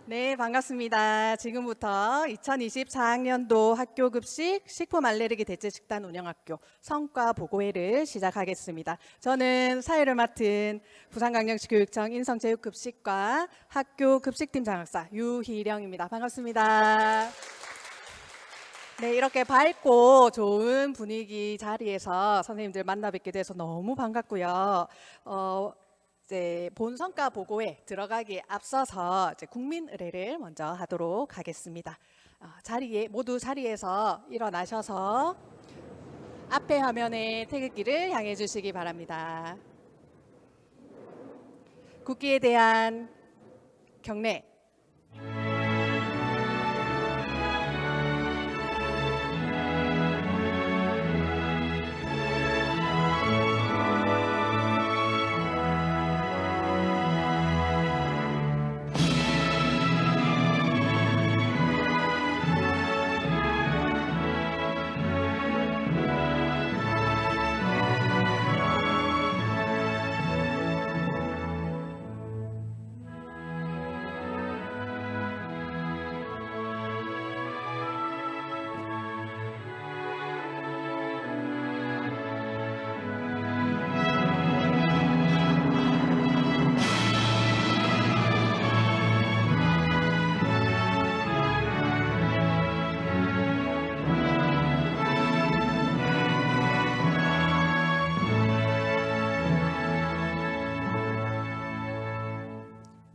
네, 반갑습니다. 지금부터 2024학년도 학교급식 식품 알레르기 대체 식단 운영학교 성과 보고회를 시작하겠습니다. 저는 사회를 맡은 부산광역시 교육청 인성체육급식과 학교 급식팀 장학사 유희령입니다. 반갑습니다. 네, 이렇게 밝고 좋은 분위기 자리에서 선생님들 만나 뵙게 돼서 너무 반갑고요. 이제 본 성과 보고에 들어가기에 앞서서 이제 국민 의례를 먼저 하도록 하겠습니다. 모두 자리에서 일어나셔서 앞에 화면에 태극기를 향해 주시기 바랍니다. 국기에 대한 경례.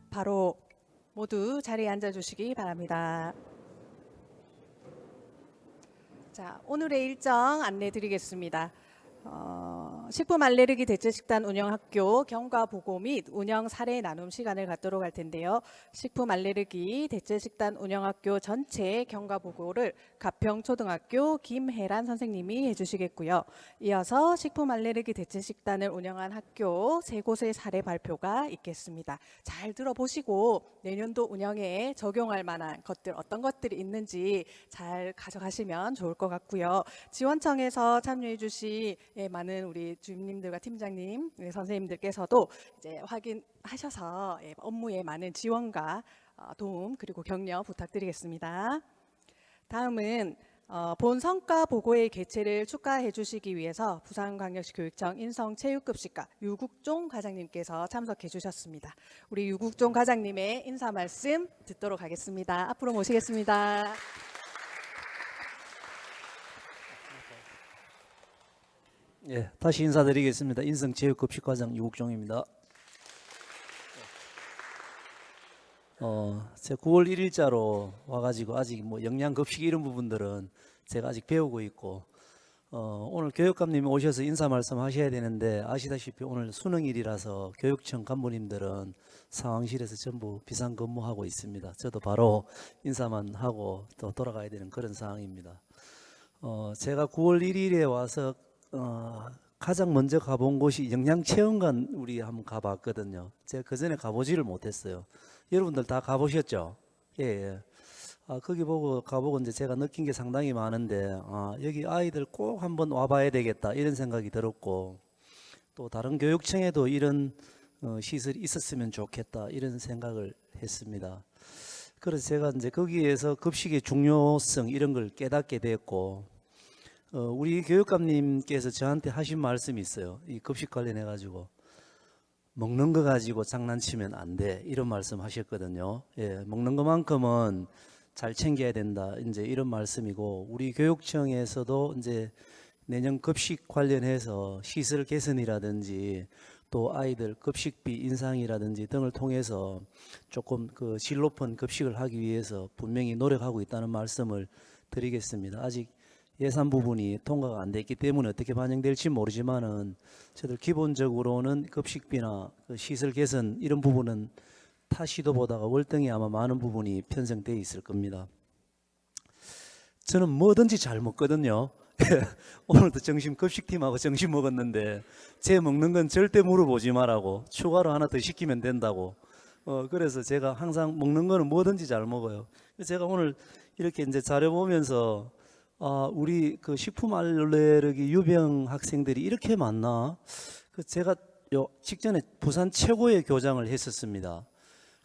바로 모두 자리에 앉아 주시기 바랍니다. 자, 오늘의 일정 안내 드리겠습니다. 식품 알레르기 대체 식단 운영 학교 경과 보고 및 운영 사례 나눔 시간을 갖도록 할 텐데요. 식품 알레르기 대체 식단 운영 학교 전체 경과 보고를 가평초등학교 김혜란 선생님이 해주시겠고요. 이어서 식품 알레르기 대체 식단을 운영한 학교 세 곳의 사례 발표가 있겠습니다. 잘 들어보시고 내년도 운영에 적용할 만한 것들 어떤 것들이 있는지 잘 가져가시면 좋을 것 같고요. 지원청에서 참여해 주신 많은 우리 주임님들과 팀장님, 선생님들께서도 이제 확인하셔서 업무에 많은 지원과 도움 그리고 격려 부탁드리겠습니다. 다음은 본 성과 보고의 개최를 축하해 주시기 위해서 부산광역시 교육청 인성체육급식과 유국종 과장님께서 참석해 주셨습니다. 우리 유국종 과장님의 인사 말씀 듣도록 하겠습니다. 앞으로 모시겠습니다. 예, 다시 인사드리겠습니다. 인성체육급식과장 유국종입니다. 제 9월 1일자로 와가지고 아직 뭐 영양급식 이런 부분들은 제가 아직 배우고 있고, 오늘 교육감님이 오셔서 인사 말씀하셔야 되는데 아시다시피 오늘 수능일이라서 교육청 간부님들은 상황실에서 전부 비상근무하고 있습니다. 저도 바로 인사만 하고 또 돌아가야 되는 그런 상황입니다. 제가 9월 1일에 와서 가장 먼저 가본 곳이 영양체험관 우리 한번 가봤거든요. 제가 그 전에 가보지를 못했어요. 여러분들 다 가보셨죠? 예, 예. 거기 가보고 이제 제가 느낀 게 상당히 많은데, 여기 아이들 꼭 한번 와봐야 되겠다 이런 생각이 들었고, 또 다른 교육청에도 이런 시설이 있었으면 좋겠다 이런 생각을 했습니다. 그래서 제가 이제 거기에서 급식의 중요성 이런 걸 깨닫게 됐고, 우리 교육감님께서 저한테 하신 말씀이 있어요. 이 급식 관련해 가지고 먹는 거 가지고 장난치면 안 돼 이런 말씀 하셨거든요. 예, 먹는 것만큼은 잘 챙겨야 된다 이제 이런 말씀이고, 우리 교육청에서도 이제 내년 급식 관련해서 시설 개선이라든지 또 아이들 급식비 인상이라든지 등을 통해서 조금 그 질 높은 급식을 하기 위해서 분명히 노력하고 있다는 말씀을 드리겠습니다. 아직 예산 부분이 통과가 안 됐기 때문에 어떻게 반영될지 모르지만은 저들 기본적으로는 급식비나 그 시설 개선 이런 부분은 타 시도보다가 월등히 아마 많은 부분이 편성되어 있을 겁니다. 저는 뭐든지 잘 먹거든요. 오늘도 점심 급식팀하고 점심 먹었는데 제 먹는 건 절대 물어보지 말라고, 추가로 하나 더 시키면 된다고. 그래서 제가 항상 먹는 거는 뭐든지 잘 먹어요. 제가 오늘 이렇게 이제 자료 보면서 우리 그 식품 알레르기 유병 학생들이 이렇게 많나? 제가 직전에 부산 최고의 교장을 했었습니다.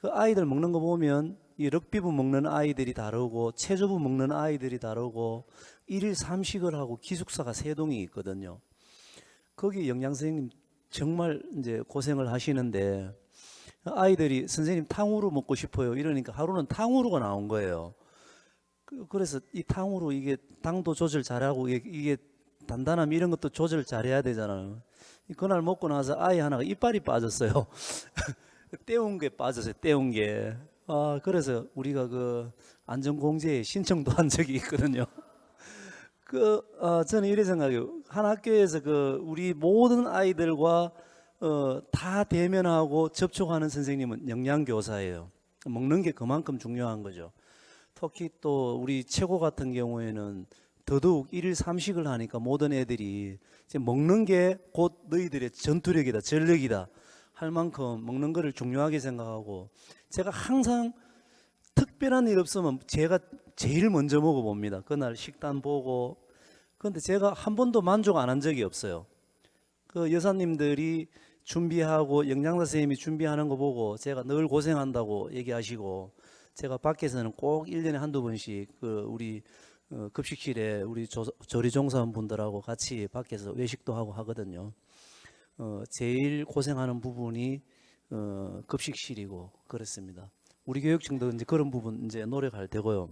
그 아이들 먹는 거 보면 이 럭비부 먹는 아이들이 다르고 체조부 먹는 아이들이 다르고 일일 삼식을 하고 기숙사가 세 동이 있거든요. 거기 영양 선생님 정말 이제 고생을 하시는데 아이들이 선생님 탕후루 먹고 싶어요 이러니까 하루는 탕후루가 나온 거예요. 그래서 이 탕후루 이게 당도 조절 잘하고 이게 단단함 이런 것도 조절 잘해야 되잖아요. 그날 먹고 나서 아이 하나가 이빨이 빠졌어요. 떼운 게 빠졌어요. 떼운 게. 아, 그래서 우리가 그 안전공제에 신청도 한 적이 있거든요. 저는 이래 생각해요. 한 학교에서 우리 모든 아이들과 다 대면하고 접촉하는 선생님은 영양교사예요. 먹는 게 그만큼 중요한 거죠. 특히 또 우리 최고 같은 경우에는 더더욱 일일 삼식을 하니까 모든 애들이 이제 먹는 게 곧 너희들의 전투력이다, 전력이다 할 만큼 먹는 거를 중요하게 생각하고 제가 항상 특별한 일 없으면 제가 제일 먼저 먹어봅니다. 그날 식단 보고. 그런데 제가 한 번도 만족 안 한 적이 없어요. 그 여사님들이 준비하고 영양사 선생님이 준비하는 거 보고 제가 늘 고생한다고 얘기하시고 제가 밖에서는 꼭 1년에 한두 번씩 우리 급식실에 우리 조리종사분들하고 같이 밖에서 외식도 하고 하거든요. 제일 고생하는 부분이 급식실이고 그렇습니다. 우리 교육청도 이제 그런 부분 이제 노력할 테고요.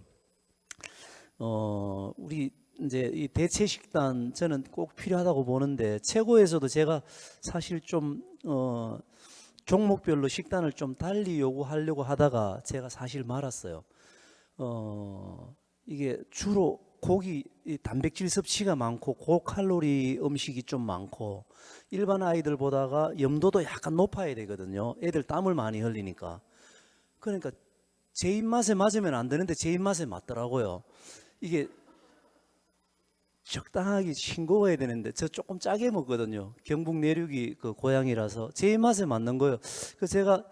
우리 이제 이 대체 식단 저는 꼭 필요하다고 보는데 최고에서도 제가 사실 좀 종목별로 식단을 좀 달리 요구하려고 하다가 제가 사실 말았어요. 이게 주로 고기, 단백질 섭취가 많고 고칼로리 음식이 좀 많고 일반 아이들보다가 염도도 약간 높아야 되거든요. 애들 땀을 많이 흘리니까. 그러니까 제 입맛에 맞으면 안 되는데 제 입맛에 맞더라고요. 이게 적당하게 싱거워야 되는데 저 조금 짜게 먹거든요. 경북 내륙이 그 고향이라서 제 입맛에 맞는 거예요. 그 제가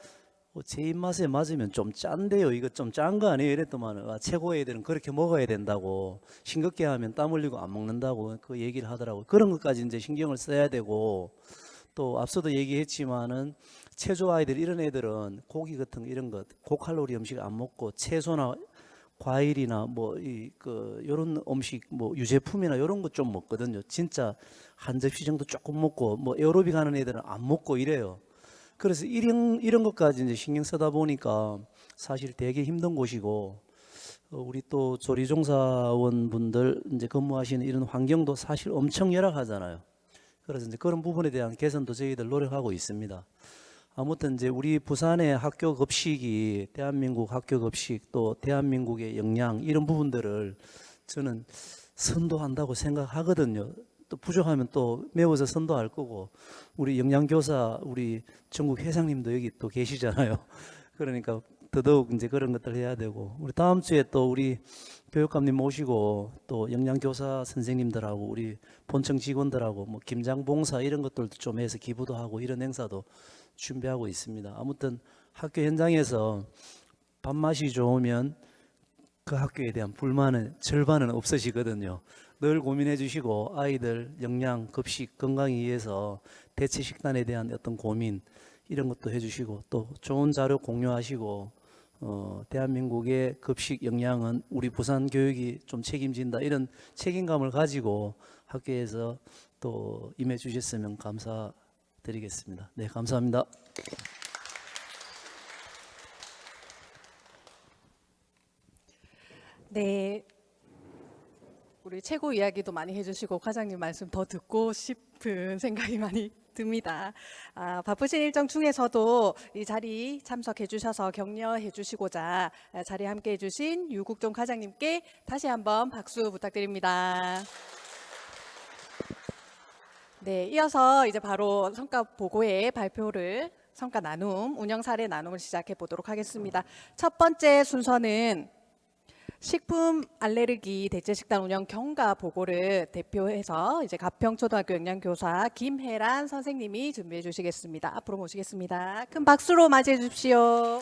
제 입맛에 맞으면 좀 짠데요. 이거 좀 짠 거 아니에요? 이랬더만 최고 애들은 그렇게 먹어야 된다고 싱겁게 하면 땀 흘리고 안 먹는다고 그 얘기를 하더라고요. 그런 것까지 이제 신경을 써야 되고 또 앞서도 얘기했지만은 체조 아이들 이런 애들은 고기 같은 이런 것 고칼로리 음식 안 먹고 채소나 과일이나 요런 음식 유제품이나 이런 것 좀 먹거든요. 진짜 한 접시 정도 조금 먹고 에어로빅 하는 애들은 안 먹고 이래요. 그래서 이런 것까지 이제 신경 쓰다 보니까 사실 되게 힘든 곳이고 우리 또 조리종사원 분들 이제 근무하시는 이런 환경도 사실 엄청 열악하잖아요. 그래서 이제 그런 부분에 대한 개선도 저희들 노력하고 있습니다. 아무튼 이제 우리 부산의 학교 급식이 대한민국 학교 급식 또 대한민국의 영양 이런 부분들을 저는 선도한다고 생각하거든요. 또 부족하면 또 메워서 선도할 거고 우리 영양교사 우리 전국 회장님도 여기 또 계시잖아요. 그러니까 더더욱 이제 그런 것들 해야 되고 우리 다음 주에 또 우리 교육감님 모시고 또 영양교사 선생님들하고 우리 본청 직원들하고 김장봉사 이런 것들도 좀 해서 기부도 하고 이런 행사도 준비하고 있습니다. 아무튼 학교 현장에서 밥맛이 좋으면 그 학교에 대한 불만은 절반은 없어지거든요. 늘 고민해 주시고 아이들 영양, 급식, 건강에 위해서 대체 식단에 대한 어떤 고민 이런 것도 해주시고 또 좋은 자료 공유하시고 대한민국의 급식 영양은 우리 부산 교육이 좀 책임진다 이런 책임감을 가지고 학교에서 또 임해 주셨으면 감사드리겠습니다. 네, 감사합니다. 네, 우리 최고 이야기도 많이 해주시고 과장님 말씀 더 듣고 싶은 생각이 많이 듭니다. 바쁘신 일정 중에서도 이 자리 참석해 주셔서 격려해 주시고자 자리에 함께 해주신 유국종 과장님께 다시 한번 박수 부탁드립니다. 네, 이어서 이제 바로 성과 보고의 발표를 성과 나눔, 운영 사례 나눔을 시작해 보도록 하겠습니다. 첫 번째 순서는 식품 알레르기 대체 식단 운영 경과 보고를 대표해서 이제 가평초등학교 영양교사 김혜란 선생님이 준비해 주시겠습니다. 앞으로 모시겠습니다. 큰 박수로 맞이해 주십시오.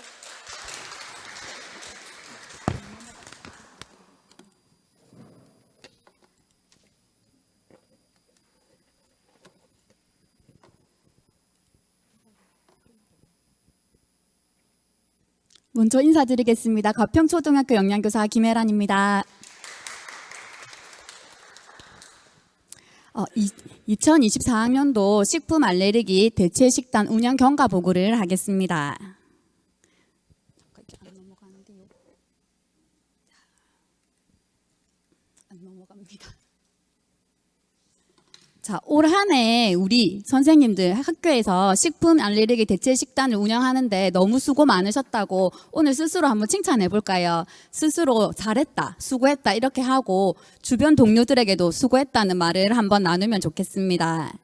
먼저 인사드리겠습니다. 가평초등학교 영양교사 김혜란입니다. 2024학년도 식품 알레르기 대체 식단 운영 경과 보고를 하겠습니다. 안 넘어갑니다. 자, 올 한 해 우리 선생님들 학교에서 식품 알레르기 대체 식단을 운영하는데 너무 수고 많으셨다고 오늘 스스로 한번 칭찬해 볼까요? 스스로 잘했다, 수고했다 이렇게 하고 주변 동료들에게도 수고했다는 말을 한번 나누면 좋겠습니다.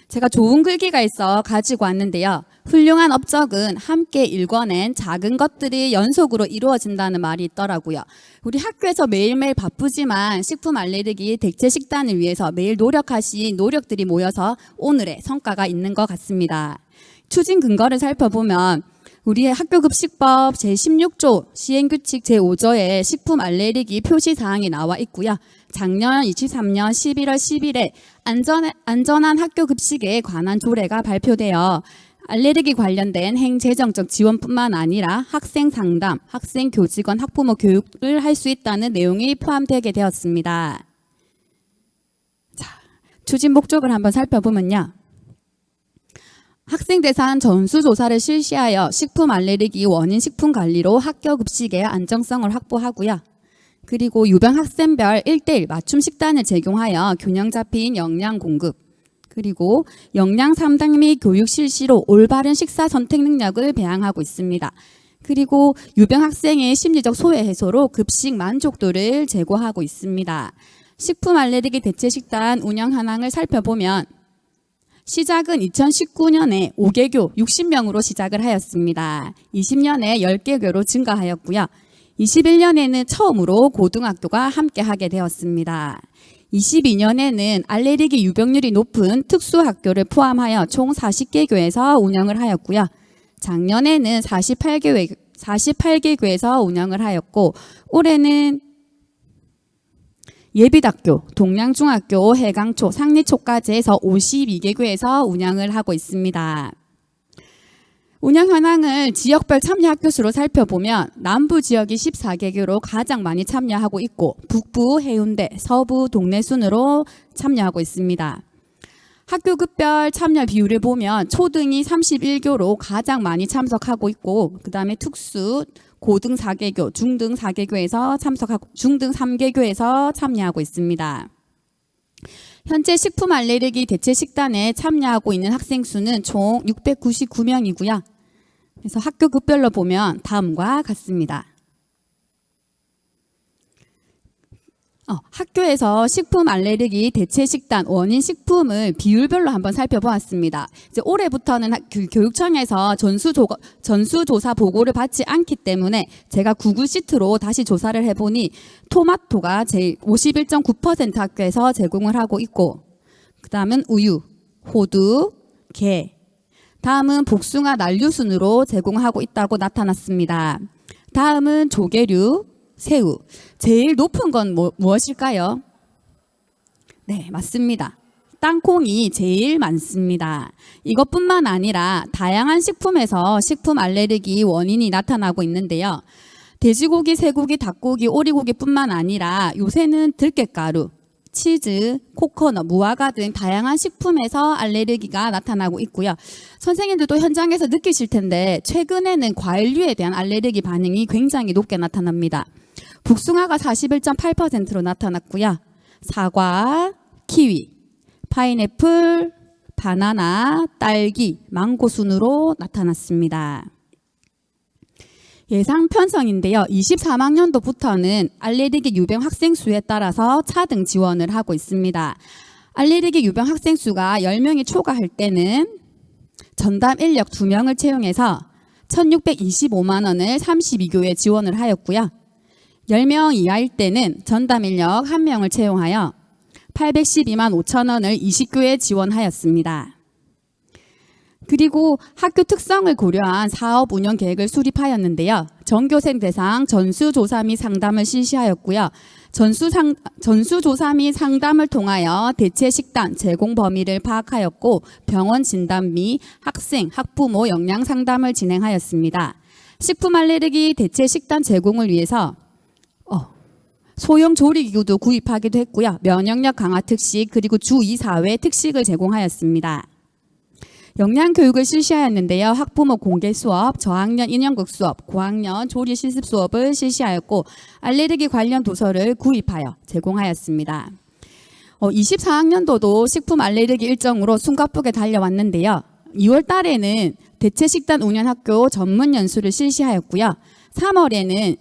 제가 좋은 글귀가 있어 가지고 왔는데요. 훌륭한 업적은 함께 일궈낸 작은 것들이 연속으로 이루어진다는 말이 있더라고요. 우리 학교에서 매일매일 바쁘지만 식품 알레르기 대체 식단을 위해서 매일 노력하신 노력들이 모여서 오늘의 성과가 있는 것 같습니다. 추진 근거를 살펴보면 우리의 학교급식법 제16조 시행규칙 제5조에 식품 알레르기 표시사항이 나와 있고요. 작년 23년 11월 10일에 안전한 학교급식에 관한 조례가 발표되어 알레르기 관련된 행재정적 지원뿐만 아니라 학생 상담, 학생 교직원, 학부모 교육을 할 수 있다는 내용이 포함되게 되었습니다. 자, 추진 목적을 한번 살펴보면요. 학생 대상 전수조사를 실시하여 식품 알레르기 원인 식품 관리로 학교 급식의 안정성을 확보하고요. 그리고 유병 학생별 1:1 맞춤 식단을 제공하여 균형 잡힌 영양 공급, 그리고 영양 상담 및 교육 실시로 올바른 식사 선택 능력을 배양하고 있습니다. 그리고 유병 학생의 심리적 소외 해소로 급식 만족도를 제고하고 있습니다. 식품 알레르기 대체 식단 운영 현황을 살펴보면 시작은 2019년에 5개교 60명으로 시작을 하였습니다. 20년에 10개교로 증가하였고요. 21년에는 처음으로 고등학교가 함께하게 되었습니다. 22년에는 알레르기 유병률이 높은 특수학교를 포함하여 총 40개교에서 운영을 하였고요. 작년에는 48개교에서 운영을 하였고 올해는 예비학교, 동량중학교, 해강초, 상리초까지 해서 52개교에서 운영을 하고 있습니다. 운영 현황을 지역별 참여 학교 수로 살펴보면 남부 지역이 14개교로 가장 많이 참여하고 있고 북부, 해운대, 서부, 동래 순으로 참여하고 있습니다. 학교급별 참여 비율을 보면 초등이 31교로 가장 많이 참석하고 있고 그 다음에 특수, 고등 4개교, 중등 4개교에서 중등 3개교에서 참여하고 있습니다. 현재 식품 알레르기 대체 식단에 참여하고 있는 학생 수는 총 699명이고요. 그래서 학교 급별로 보면 다음과 같습니다. 학교에서 식품 알레르기 대체 식단 원인 식품을 비율별로 한번 살펴보았습니다. 이제 올해부터는 교육청에서 전수조사 보고를 받지 않기 때문에 제가 구글 시트로 다시 조사를 해보니 토마토가 제일 51.9% 학교에서 제공을 하고 있고 그 다음은 우유, 호두, 게, 다음은 복숭아 난류 순으로 제공하고 있다고 나타났습니다. 다음은 조개류, 새우. 제일 높은 건 무엇일까요? 네, 맞습니다. 땅콩이 제일 많습니다. 이것뿐만 아니라 다양한 식품에서 식품 알레르기 원인이 나타나고 있는데요. 돼지고기, 쇠고기, 닭고기, 오리고기뿐만 아니라 요새는 들깨가루, 치즈, 코코넛, 무화과 등 다양한 식품에서 알레르기가 나타나고 있고요. 선생님들도 현장에서 느끼실 텐데 최근에는 과일류에 대한 알레르기 반응이 굉장히 높게 나타납니다. 복숭아가 41.8%로 나타났고요. 사과, 키위, 파인애플, 바나나, 딸기, 망고 순으로 나타났습니다. 예상 편성인데요. 23학년도부터는 알레르기 유병 학생 수에 따라서 차등 지원을 하고 있습니다. 알레르기 유병 학생 수가 10명이 초과할 때는 전담 인력 2명을 채용해서 1,625만 원을 32교에 지원을 하였고요. 10명 이하일 때는 전담 인력 1명을 채용하여 812만 5천 원을 20교에 지원하였습니다. 그리고 학교 특성을 고려한 사업 운영 계획을 수립하였는데요. 전교생 대상 전수조사 및 상담을 실시하였고요. 전수조사 및 상담을 통하여 대체 식단 제공 범위를 파악하였고 병원 진단 및 학생, 학부모 영양 상담을 진행하였습니다. 식품 알레르기 대체 식단 제공을 위해서 소형 조리기구도 구입하기도 했고요. 면역력 강화 특식 그리고 주 2, 4회 특식을 제공하였습니다. 영양교육을 실시하였는데요. 학부모 공개 수업, 저학년 인형극 수업, 고학년 조리 실습 수업을 실시하였고 알레르기 관련 도서를 구입하여 제공하였습니다. 24학년도도 식품 알레르기 일정으로 숨가쁘게 달려왔는데요. 2월 달에는 대체식단 운영학교 전문 연수를 실시하였고요. 3월에는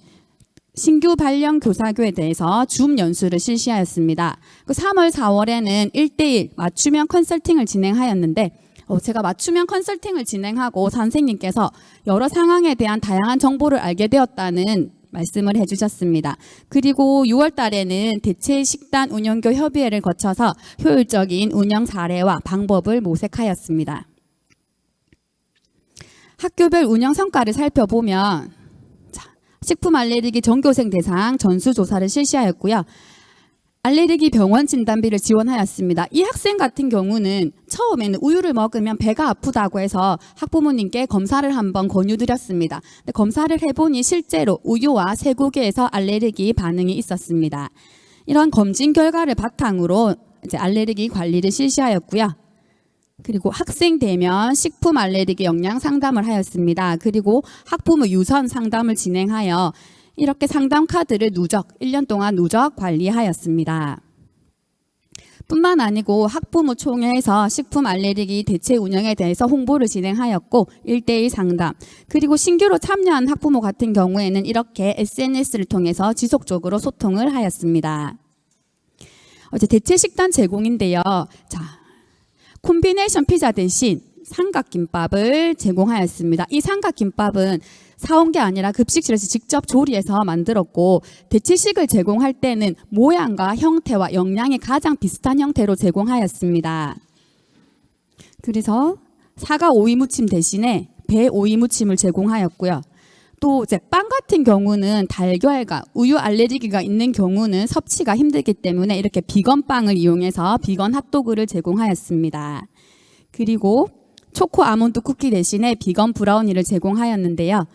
신규 발령 교사교에 대해서 줌 연수를 실시하였습니다. 3월, 4월에는 1대1 맞춤형 컨설팅을 진행하였는데 제가 맞춤형 컨설팅을 진행하고 선생님께서 여러 상황에 대한 다양한 정보를 알게 되었다는 말씀을 해주셨습니다. 그리고 6월 달에는 대체식단 운영교 협의회를 거쳐서 효율적인 운영 사례와 방법을 모색하였습니다. 학교별 운영 성과를 살펴보면 식품 알레르기 전교생 대상 전수조사를 실시하였고요. 알레르기 병원 진단비를 지원하였습니다. 이 학생 같은 경우는 처음에는 우유를 먹으면 배가 아프다고 해서 학부모님께 검사를 한번 권유드렸습니다. 근데 검사를 해보니 실제로 우유와 쇠고기에서 알레르기 반응이 있었습니다. 이런 검진 결과를 바탕으로 이제 알레르기 관리를 실시하였고요. 그리고 학생 대면 식품 알레르기 영양 상담을 하였습니다. 그리고 학부모 유선 상담을 진행하여 이렇게 상담 카드를 1년 동안 누적 관리하였습니다. 뿐만 아니고 학부모 총회에서 식품 알레르기 대체 운영에 대해서 홍보를 진행하였고 1대1 상담, 그리고 신규로 참여한 학부모 같은 경우에는 이렇게 SNS를 통해서 지속적으로 소통을 하였습니다. 대체 식단 제공인데요. 콤비네이션 피자 대신 삼각김밥을 제공하였습니다. 이 삼각김밥은 사온 게 아니라 급식실에서 직접 조리해서 만들었고 대체식을 제공할 때는 모양과 형태와 영양이 가장 비슷한 형태로 제공하였습니다. 그래서 사과 오이 무침 대신에 배 오이 무침을 제공하였고요. 또 이제 빵 같은 경우는 달걀과 우유 알레르기가 있는 경우는 섭취가 힘들기 때문에 이렇게 비건 빵을 이용해서 비건 핫도그를 제공하였습니다. 그리고 초코 아몬드 쿠키 대신에 비건 브라우니를 제공하였는데요.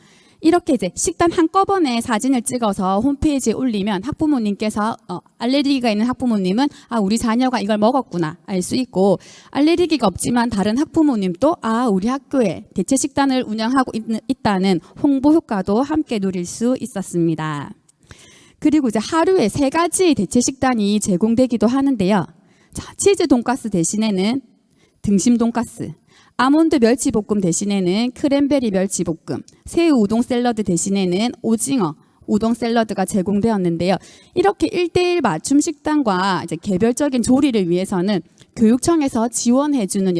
이렇게 이제 식단 한꺼번에 사진을 찍어서 홈페이지에 올리면 학부모님께서 알레르기가 있는 학부모님은 우리 자녀가 이걸 먹었구나 알 수 있고, 알레르기가 없지만 다른 학부모님도 우리 학교에 대체 식단을 운영하고 있다는 홍보 효과도 함께 누릴 수 있었습니다. 그리고 이제 하루에 3가지 대체 식단이 제공되기도 하는데요. 치즈 돈가스 대신에는 등심 돈가스, 아몬드 멸치볶음 대신에는 크랜베리 멸치볶음, 새우 우동 샐러드 대신에는 오징어 우동 샐러드가 제공되었는데요. 이렇게 1대1 맞춤 식단과 이제 개별적인 조리를 위해서는 교육청에서 지원해주는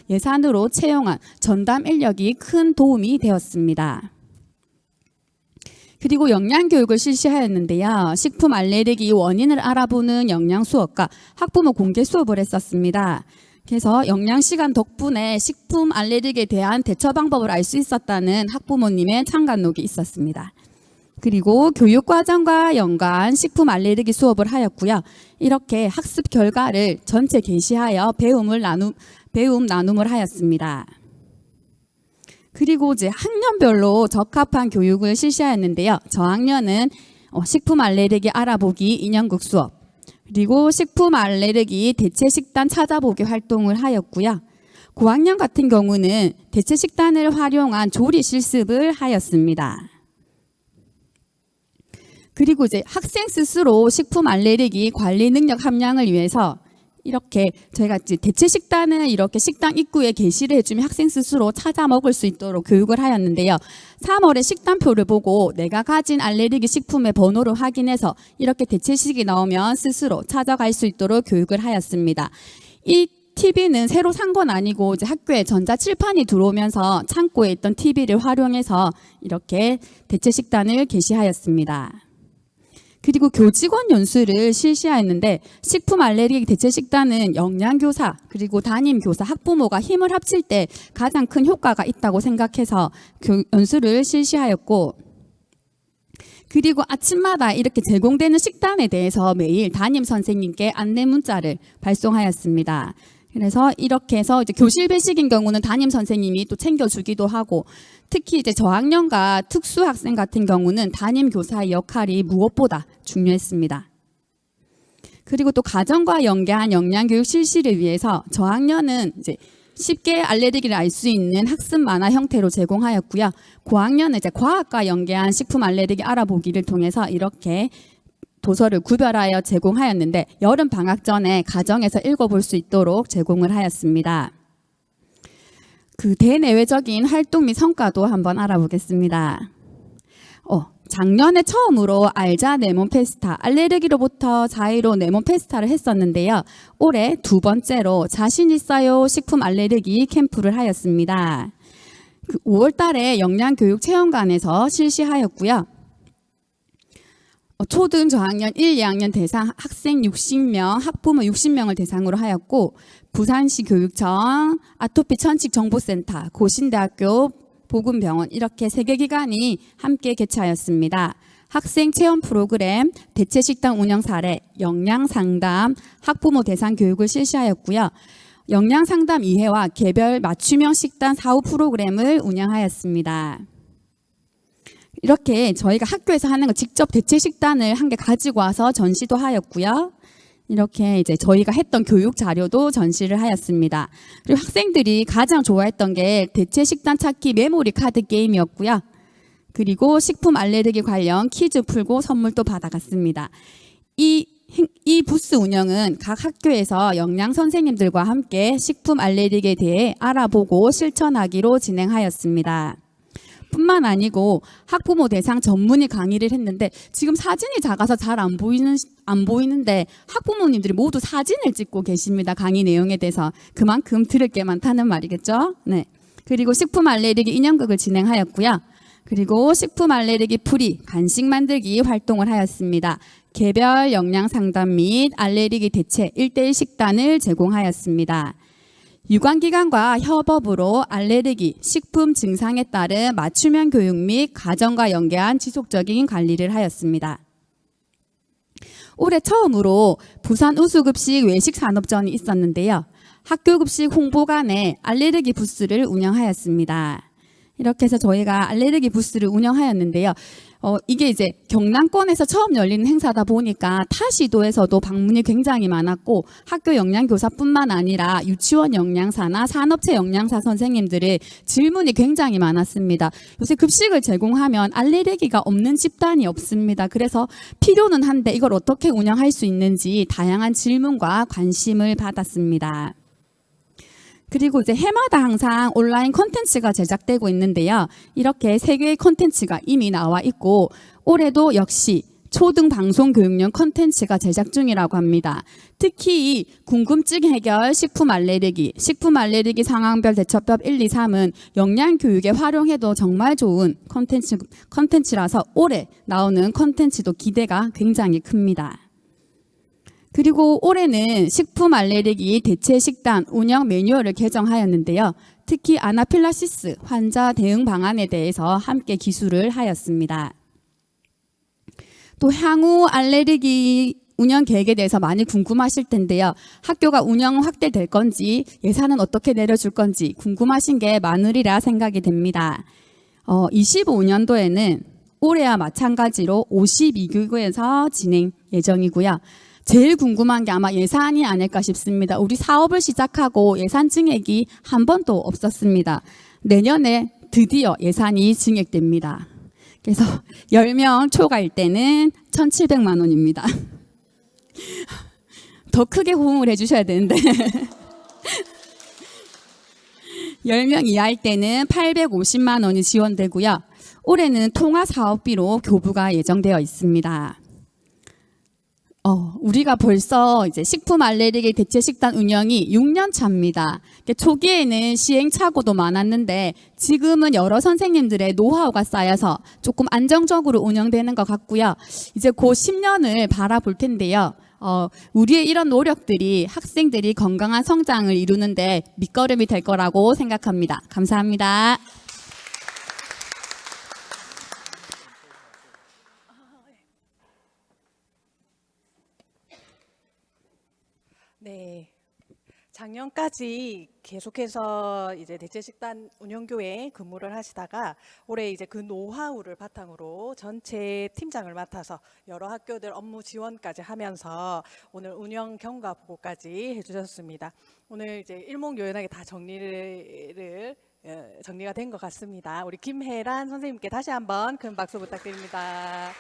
예산으로 채용한 전담 인력이 큰 도움이 되었습니다. 그리고 영양교육을 실시하였는데요. 식품 알레르기 원인을 알아보는 영양 수업과 학부모 공개 수업을 했었습니다. 그래서 영양시간 덕분에 식품 알레르기에 대한 대처 방법을 알 수 있었다는 학부모님의 참관록이 있었습니다. 그리고 교육과정과 연관 식품 알레르기 수업을 하였고요. 이렇게 학습 결과를 전체 게시하여 배움 나눔을 하였습니다. 그리고 이제 학년별로 적합한 교육을 실시하였는데요. 저학년은 식품 알레르기 알아보기 인형극 수업, 그리고 식품 알레르기 대체 식단 찾아보기 활동을 하였고요. 고학년 같은 경우는 대체 식단을 활용한 조리 실습을 하였습니다. 그리고 이제 학생 스스로 식품 알레르기 관리 능력 함양을 위해서 이렇게 저희가 대체 식단을 이렇게 식당 입구에 게시를 해주면 학생 스스로 찾아 먹을 수 있도록 교육을 하였는데요. 3월에 식단표를 보고 내가 가진 알레르기 식품의 번호를 확인해서 이렇게 대체식이 나오면 스스로 찾아갈 수 있도록 교육을 하였습니다. 이 TV는 새로 산 건 아니고 이제 학교에 전자칠판이 들어오면서 창고에 있던 TV를 활용해서 이렇게 대체 식단을 게시하였습니다. 그리고 교직원 연수를 실시하였는데 식품 알레르기 대체 식단은 영양교사 그리고 담임교사 학부모가 힘을 합칠 때 가장 큰 효과가 있다고 생각해서 연수를 실시하였고, 그리고 아침마다 이렇게 제공되는 식단에 대해서 매일 담임 선생님께 안내 문자를 발송하였습니다. 그래서 이렇게 해서 이제 교실 배식인 경우는 담임 선생님이 또 챙겨주기도 하고, 특히 이제 저학년과 특수학생 같은 경우는 담임 교사의 역할이 무엇보다 중요했습니다. 그리고 또 가정과 연계한 영양교육 실시를 위해서 저학년은 이제 쉽게 알레르기를 알 수 있는 학습 만화 형태로 제공하였고요. 고학년은 이제 과학과 연계한 식품 알레르기 알아보기를 통해서 이렇게 도서를 구별하여 제공하였는데, 여름 방학 전에 가정에서 읽어볼 수 있도록 제공을 하였습니다. 그 대내외적인 활동 및 성과도 한번 알아보겠습니다. 작년에 처음으로 알자 내몸 페스타, 알레르기로부터 자유로 내몸 페스타를 했었는데요. 올해 두 번째로 자신 있어요 식품 알레르기 캠프를 하였습니다. 5월 달에 영양교육체험관에서 실시하였고요. 초등 저학년 1, 2학년 대상 학생 60명, 학부모 60명을 대상으로 하였고, 부산시 교육청, 아토피 천식정보센터, 고신대학교 보건병원 이렇게 3개 기관이 함께 개최하였습니다. 학생 체험 프로그램, 대체식당 운영 사례, 영양상담, 학부모 대상 교육을 실시하였고요. 영양상담 2회와 개별 맞춤형 식단 사후 프로그램을 운영하였습니다. 이렇게 저희가 학교에서 하는 거 직접 대체식단을 한 개 가지고 와서 전시도 하였고요. 이렇게 이제 저희가 했던 교육 자료도 전시를 하였습니다. 그리고 학생들이 가장 좋아했던 게 대체 식단 찾기 메모리 카드 게임이었고요. 그리고 식품 알레르기 관련 퀴즈 풀고 선물도 받아갔습니다. 이 부스 운영은 각 학교에서 영양 선생님들과 함께 식품 알레르기에 대해 알아보고 실천하기로 진행하였습니다. 뿐만 아니고 학부모 대상 전문의 강의를 했는데, 지금 사진이 작아서 잘 안 보이는데 학부모님들이 모두 사진을 찍고 계십니다. 강의 내용에 대해서. 그만큼 들을 게 많다는 말이겠죠. 네. 그리고 식품 알레르기 인형극을 진행하였고요. 그리고 식품 알레르기 풀이 간식 만들기 활동을 하였습니다. 개별 영양 상담 및 알레르기 대체 1:1 식단을 제공하였습니다. 유관기관과 협업으로 알레르기, 식품 증상에 따른 맞춤형 교육 및 가정과 연계한 지속적인 관리를 하였습니다. 올해 처음으로 부산 우수급식 외식산업전이 있었는데요. 학교급식 홍보관에 알레르기 부스를 운영하였습니다. 이렇게 해서 저희가 알레르기 부스를 운영하였는데요. 이게 이제 경남권에서 처음 열리는 행사다 보니까 타 시도에서도 방문이 굉장히 많았고, 학교 영양교사뿐만 아니라 유치원 영양사나 산업체 영양사 선생님들의 질문이 굉장히 많았습니다. 요새 급식을 제공하면 알레르기가 없는 집단이 없습니다. 그래서 필요는 한데 이걸 어떻게 운영할 수 있는지 다양한 질문과 관심을 받았습니다. 그리고 이제 해마다 항상 온라인 콘텐츠가 제작되고 있는데요. 이렇게 3개의 콘텐츠가 이미 나와 있고, 올해도 역시 초등 방송 교육용 콘텐츠가 제작 중이라고 합니다. 특히 궁금증 해결 식품 알레르기 상황별 대처법 1, 2, 3은 영양 교육에 활용해도 정말 좋은 콘텐츠라서 올해 나오는 콘텐츠도 기대가 굉장히 큽니다. 그리고 올해는 식품 알레르기 대체 식단 운영 매뉴얼을 개정하였는데요. 특히 아나필라시스 환자 대응 방안에 대해서 함께 기술을 하였습니다. 또 향후 알레르기 운영 계획에 대해서 많이 궁금하실 텐데요. 학교가 운영 확대될 건지, 예산은 어떻게 내려줄 건지 궁금하신 게 많으리라 생각이 됩니다. 25년도에는 올해와 마찬가지로 52교구에서 진행 예정이고요. 제일 궁금한 게 아마 예산이 아닐까 싶습니다. 우리 사업을 시작하고 예산 증액이 한 번도 없었습니다. 내년에 드디어 예산이 증액됩니다. 그래서 10명 초과일 때는 1,700만 원입니다. 더 크게 호응을 해주셔야 되는데 10명 이하일 때는 850만 원이 지원되고요. 올해는 통화사업비로 교부가 예정되어 있습니다. 우리가 벌써 이제 식품 알레르기 대체 식단 운영이 6년 차입니다. 초기에는 시행착오도 많았는데 지금은 여러 선생님들의 노하우가 쌓여서 조금 안정적으로 운영되는 것 같고요. 이제 곧 10년을 바라볼 텐데요. 우리의 이런 노력들이 학생들이 건강한 성장을 이루는데 밑거름이 될 거라고 생각합니다. 감사합니다. 네. 작년까지 계속해서 이제 대체식단 운영교에 근무를 하시다가 올해 이제 그 노하우를 바탕으로 전체 팀장을 맡아서 여러 학교들 업무 지원까지 하면서 오늘 운영 경과 보고까지 해주셨습니다. 오늘 이제 일목요연하게 다 정리가 된 것 같습니다. 우리 김혜란 선생님께 다시 한번 큰 박수 부탁드립니다.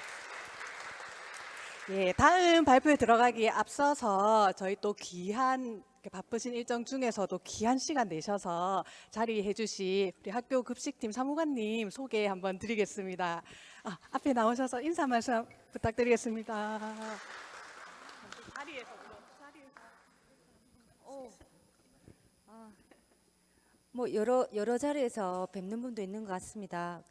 예, 다음 발표에 들어가기에 앞서서 저희 또 귀한 바쁘신 일정 중에서도 귀한 시간 내셔서 자리해 주신 우리 학교 급식팀 사무관님 소개 한번 드리겠습니다. 앞에 나오셔서 인사 말씀 부탁드리겠습니다. 뭐 여러 자리에서 뵙는 분도 있는 것 같습니다.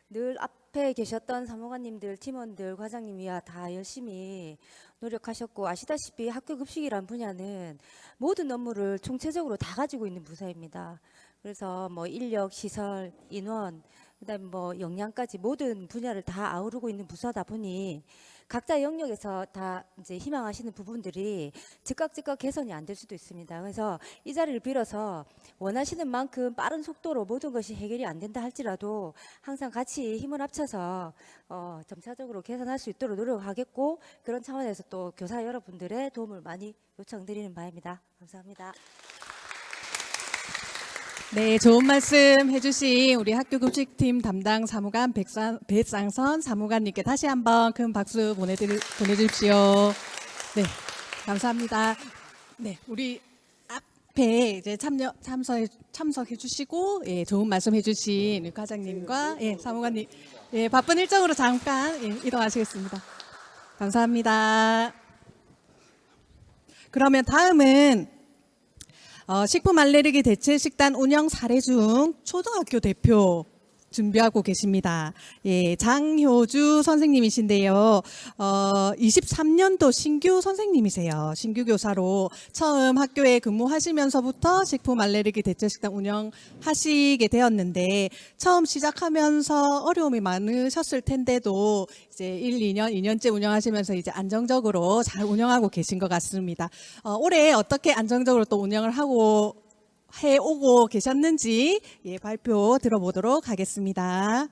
늘 앞에 계셨던 사무관님들, 팀원들, 과장님이야 다 열심히 노력하셨고, 아시다시피 학교 급식이란 분야는 모든 업무를 총체적으로 다 가지고 있는 부서입니다. 그래서 뭐 인력, 시설, 인원, 그다음에 뭐 역량까지 모든 분야를 다 아우르고 있는 부서다 보니 각자 영역에서 다 이제 희망하시는 부분들이 즉각 개선이 안 될 수도 있습니다. 그래서 이 자리를 빌어서 원하시는 만큼 빠른 속도로 모든 것이 해결이 안 된다 할지라도 항상 같이 힘을 합쳐서 점차적으로 개선할 수 있도록 노력하겠고, 그런 차원에서 또 교사 여러분들의 도움을 많이 요청드리는 바입니다. 감사합니다. 네, 좋은 말씀 해주신 우리 학교 급식팀 담당 사무관 배상선 사무관님께 다시 한번 큰 박수 보내주십시오. 네, 감사합니다. 네, 우리 앞에 이제 참석해 주시고, 예, 좋은 말씀 해주신 우리 과장님과 예, 사무관님, 예, 바쁜 일정으로 잠깐 이동하시겠습니다. 감사합니다. 그러면 다음은 식품 알레르기 대체 식단 운영 사례 중 초등학교 대표 준비하고 계십니다. 예, 장효주 선생님이신데요. 23년도 신규 선생님이세요. 신규 교사로 처음 학교에 근무하시면서부터 식품 알레르기 대체 식단 운영하시게 되었는데, 처음 시작하면서 어려움이 많으셨을 텐데도 이제 2년째 운영하시면서 이제 안정적으로 잘 운영하고 계신 것 같습니다. 올해 어떻게 안정적으로 또 운영을 해오고 계셨는지 예, 발표 들어보도록 하겠습니다.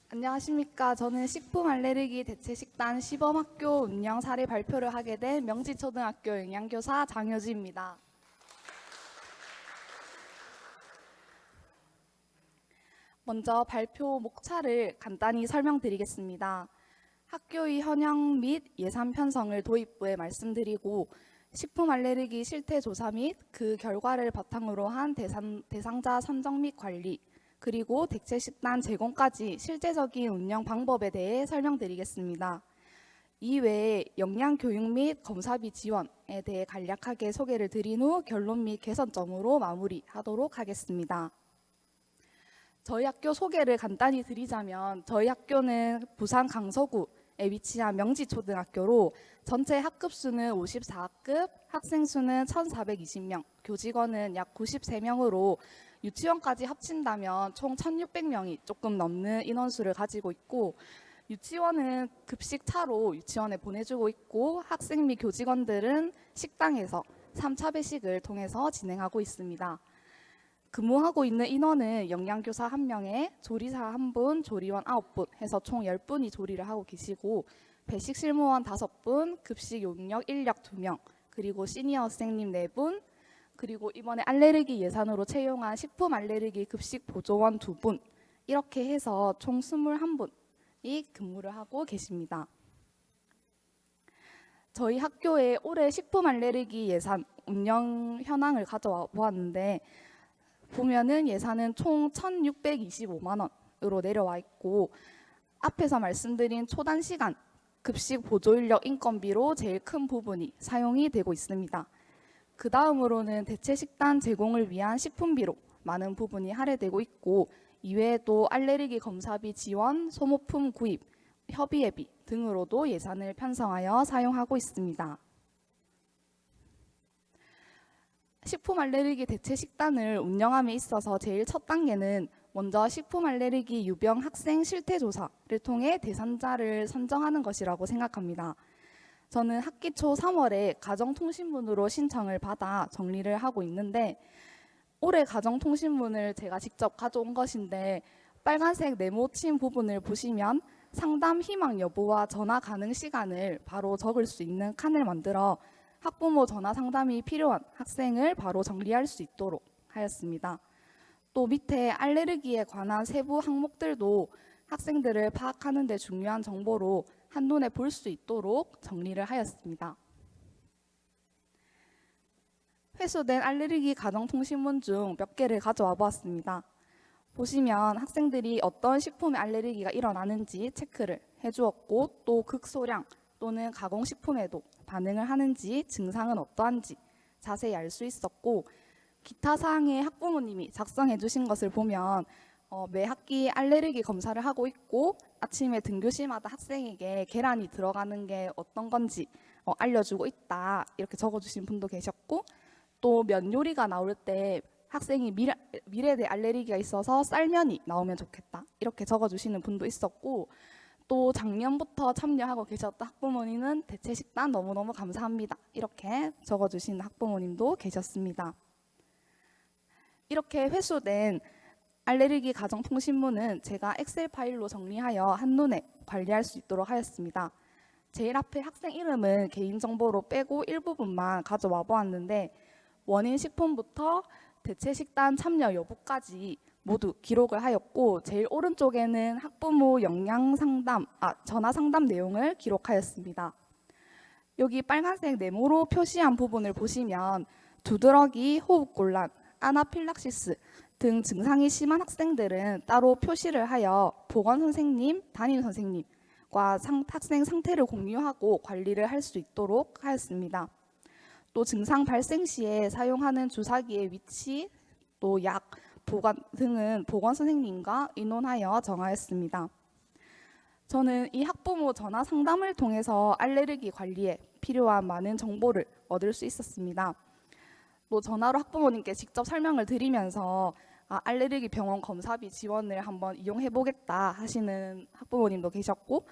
안녕하십니까. 저는 식품 알레르기 대체 식단 시범학교 운영 사례 발표를 하게 된 명지초등학교 영양교사 장효지입니다. 먼저 발표 목차를 간단히 설명드리겠습니다. 학교의 현황 및 예산 편성을 도입부에 말씀드리고, 식품 알레르기 실태 조사 및 그 결과를 바탕으로 한 대상자 선정 및 관리, 그리고 대체 식단 제공까지 실제적인 운영 방법에 대해 설명드리겠습니다. 이외에 역량 교육 및 검사비 지원에 대해 간략하게 소개를 드린 후 결론 및 개선점으로 마무리하도록 하겠습니다. 저희 학교 소개를 간단히 드리자면, 저희 학교는 부산 강서구에 위치한 명지초등학교로 전체 학급 수는 54학급, 학생 수는 1,420명, 교직원은 약 93명으로 유치원까지 합친다면 총 1,600명이 조금 넘는 인원수를 가지고 있고, 유치원은 급식차로 유치원에 보내주고 있고, 학생 및 교직원들은 식당에서 3차 배식을 통해서 진행하고 있습니다. 근무하고 있는 인원은 영양교사 1명에 조리사 1분, 조리원 9분 해서 총 10분이 조리를 하고 계시고, 배식 실무원 5분, 급식 용역 인력 2명, 그리고 시니어 선생님 4분, 그리고 이번에 알레르기 예산으로 채용한 식품 알레르기 급식 보조원 2분, 이렇게 해서 총 21분이 근무를 하고 계십니다. 저희 학교에 올해 식품 알레르기 예산 운영 현황을 가져와 보았는데, 보면은 예산은 총 1,625만 원으로 내려와 있고, 앞에서 말씀드린 초단시간 급식 보조인력 인건비로 제일 큰 부분이 사용이 되고 있습니다. 그 다음으로는 대체 식단 제공을 위한 식품비로 많은 부분이 할애되고 있고, 이외에도 알레르기 검사비 지원, 소모품 구입, 협의회비 등으로도 예산을 편성하여 사용하고 있습니다. 식품 알레르기 대체 식단을 운영함에 있어서 제일 첫 단계는 먼저 식품 알레르기 유병 학생 실태 조사를 통해 대상자를 선정하는 것이라고 생각합니다. 저는 학기 초 3월에 가정통신문으로 신청을 받아 정리를 하고 있는데, 올해 가정통신문을 제가 직접 가져온 것인데 빨간색 네모친 부분을 보시면 상담 희망 여부와 전화 가능 시간을 바로 적을 수 있는 칸을 만들어 학부모 전화 상담이 필요한 학생을 바로 정리할 수 있도록 하였습니다. 또 밑에 알레르기에 관한 세부 항목들도 학생들을 파악하는 데 중요한 정보로 한눈에 볼 수 있도록 정리를 하였습니다. 회수된 알레르기 가정통신문 중 몇 개를 가져와 보았습니다. 보시면 학생들이 어떤 식품에 알레르기가 일어나는지 체크를 해주었고, 또 극소량 또는 가공식품에도 반응을 하는지, 증상은 어떠한지 자세히 알 수 있었고, 기타 사항의 학부모님이 작성해 주신 것을 보면 매 학기 알레르기 검사를 하고 있고, 아침에 등교시마다 학생에게 계란이 들어가는 게 어떤 건지 알려주고 있다, 이렇게 적어주신 분도 계셨고, 또 면 요리가 나올 때 학생이 밀에 알레르기가 있어서 쌀면이 나오면 좋겠다, 이렇게 적어주시는 분도 있었고, 또 작년부터 참여하고 계셨던 학부모님은 대체 식단 너무너무 감사합니다, 이렇게 적어주시는 학부모님도 계셨습니다. 이렇게 회수된 알레르기 가정통신문은 제가 엑셀 파일로 정리하여 한눈에 관리할 수 있도록 하였습니다. 제일 앞에 학생 이름은 개인정보로 빼고 일부분만 가져와 보았는데, 원인 식품부터 대체 식단 참여 여부까지 모두 기록을 하였고, 제일 오른쪽에는 학부모 전화 상담 내용을 기록하였습니다. 여기 빨간색 네모로 표시한 부분을 보시면 두드러기, 호흡곤란, 아나필락시스 등 증상이 심한 학생들은 따로 표시를 하여 보건선생님, 담임선생님과 학생 상태를 공유하고 관리를 할 수 있도록 하였습니다. 또 증상 발생 시에 사용하는 주사기의 위치, 또 약, 보관 등은 보건선생님과 의논하여 정하였습니다. 저는 이 학부모 전화 상담을 통해서 알레르기 관리에 필요한 많은 정보를 얻을 수 있었습니다. 또 전화로 학부모님께 직접 설명을 드리면서 알레르기 병원 검사비 지원을 한번 이용해 보겠다 하시는 학부모님도 계셨고,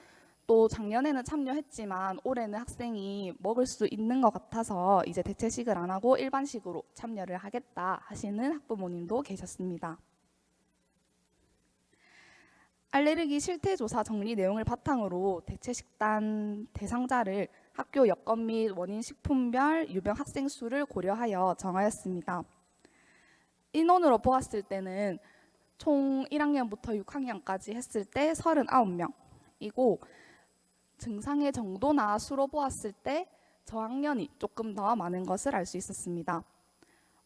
또 작년에는 참여했지만 올해는 학생이 먹을 수 있는 것 같아서 이제 대체식을 안 하고 일반식으로 참여를 하겠다 하시는 학부모님도 계셨습니다. 알레르기 실태조사 정리 내용을 바탕으로 대체식단 대상자를 학교 여건 및 원인 식품별 유병 학생 수를 고려하여 정하였습니다. 인원으로 보았을 때는 총 1학년부터 6학년까지 했을 때 39명이고, 증상의 정도나 수로 보았을 때 저학년이 조금 더 많은 것을 알 수 있었습니다.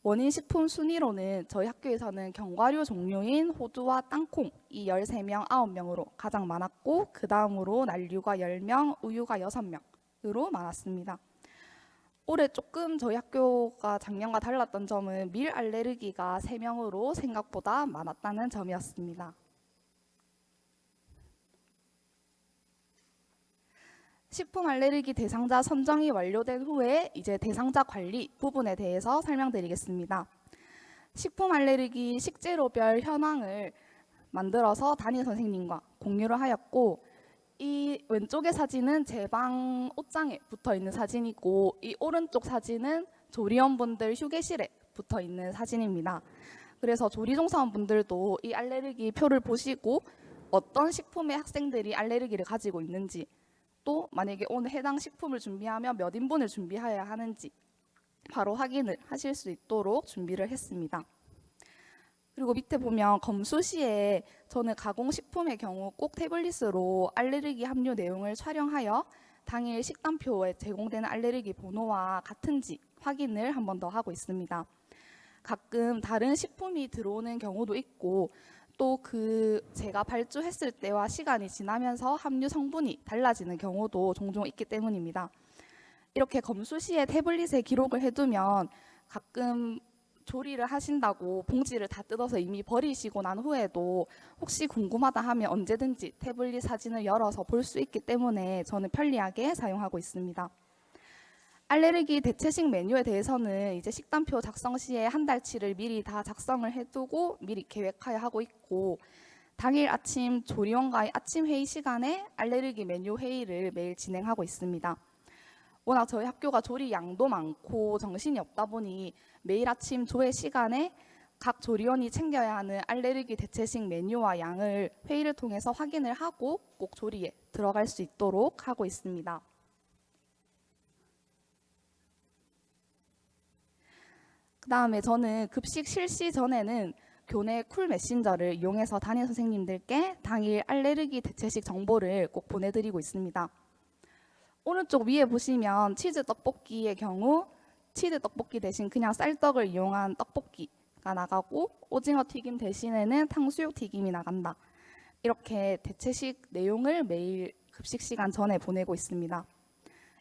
원인 식품 순위로는 저희 학교에서는 견과류 종류인 호두와 땅콩 이 13명, 9명으로 가장 많았고, 그 다음으로 난류가 10명, 우유가 6명으로 많았습니다. 올해 조금 저희 학교가 작년과 달랐던 점은 밀 알레르기가 3명으로 생각보다 많았다는 점이었습니다. 식품 알레르기 대상자 선정이 완료된 후에 이제 대상자 관리 부분에 대해서 설명드리겠습니다. 식품 알레르기 식재료별 현황을 만들어서 담임 선생님과 공유를 하였고, 이 왼쪽의 사진은 제 방 옷장에 붙어 있는 사진이고, 이 오른쪽 사진은 조리원분들 휴게실에 붙어 있는 사진입니다. 그래서 조리종사원분들도 이 알레르기 표를 보시고 어떤 식품에 학생들이 알레르기를 가지고 있는지, 또 만약에 오늘 해당 식품을 준비하면 몇 인분을 준비해야 하는지 바로 확인을 하실 수 있도록 준비를 했습니다. 그리고 밑에 보면 검수 시에 저는 가공식품의 경우 꼭 태블릿으로 알레르기 함유 내용을 촬영하여 당일 식단표에 제공되는 알레르기 번호와 같은지 확인을 한 번 더 하고 있습니다. 가끔 다른 식품이 들어오는 경우도 있고, 또 제가 발주했을 때와 시간이 지나면서 함유 성분이 달라지는 경우도 종종 있기 때문입니다. 이렇게 검수 시에 태블릿에 기록을 해두면 가끔 조리를 하신다고 봉지를 다 뜯어서 이미 버리시고 난 후에도 혹시 궁금하다 하면 언제든지 태블릿 사진을 열어서 볼 수 있기 때문에 저는 편리하게 사용하고 있습니다. 알레르기 대체식 메뉴에 대해서는 이제 식단표 작성 시에 한 달치를 미리 다 작성을 해두고 미리 계획하여 하고 있고, 당일 아침 조리원과의 아침 회의 시간에 알레르기 메뉴 회의를 매일 진행하고 있습니다. 워낙 저희 학교가 조리 양도 많고 정신이 없다 보니 매일 아침 조회 시간에 각 조리원이 챙겨야 하는 알레르기 대체식 메뉴와 양을 회의를 통해서 확인을 하고 꼭 조리에 들어갈 수 있도록 하고 있습니다. 그 다음에 저는 급식 실시 전에는 교내 쿨 메신저를 이용해서 담임 선생님들께 당일 알레르기 대체식 정보를 꼭 보내드리고 있습니다. 오른쪽 위에 보시면 치즈 떡볶이의 경우 치즈 떡볶이 대신 그냥 쌀떡을 이용한 떡볶이가 나가고, 오징어 튀김 대신에는 탕수육 튀김이 나간다. 이렇게 대체식 내용을 매일 급식 시간 전에 보내고 있습니다.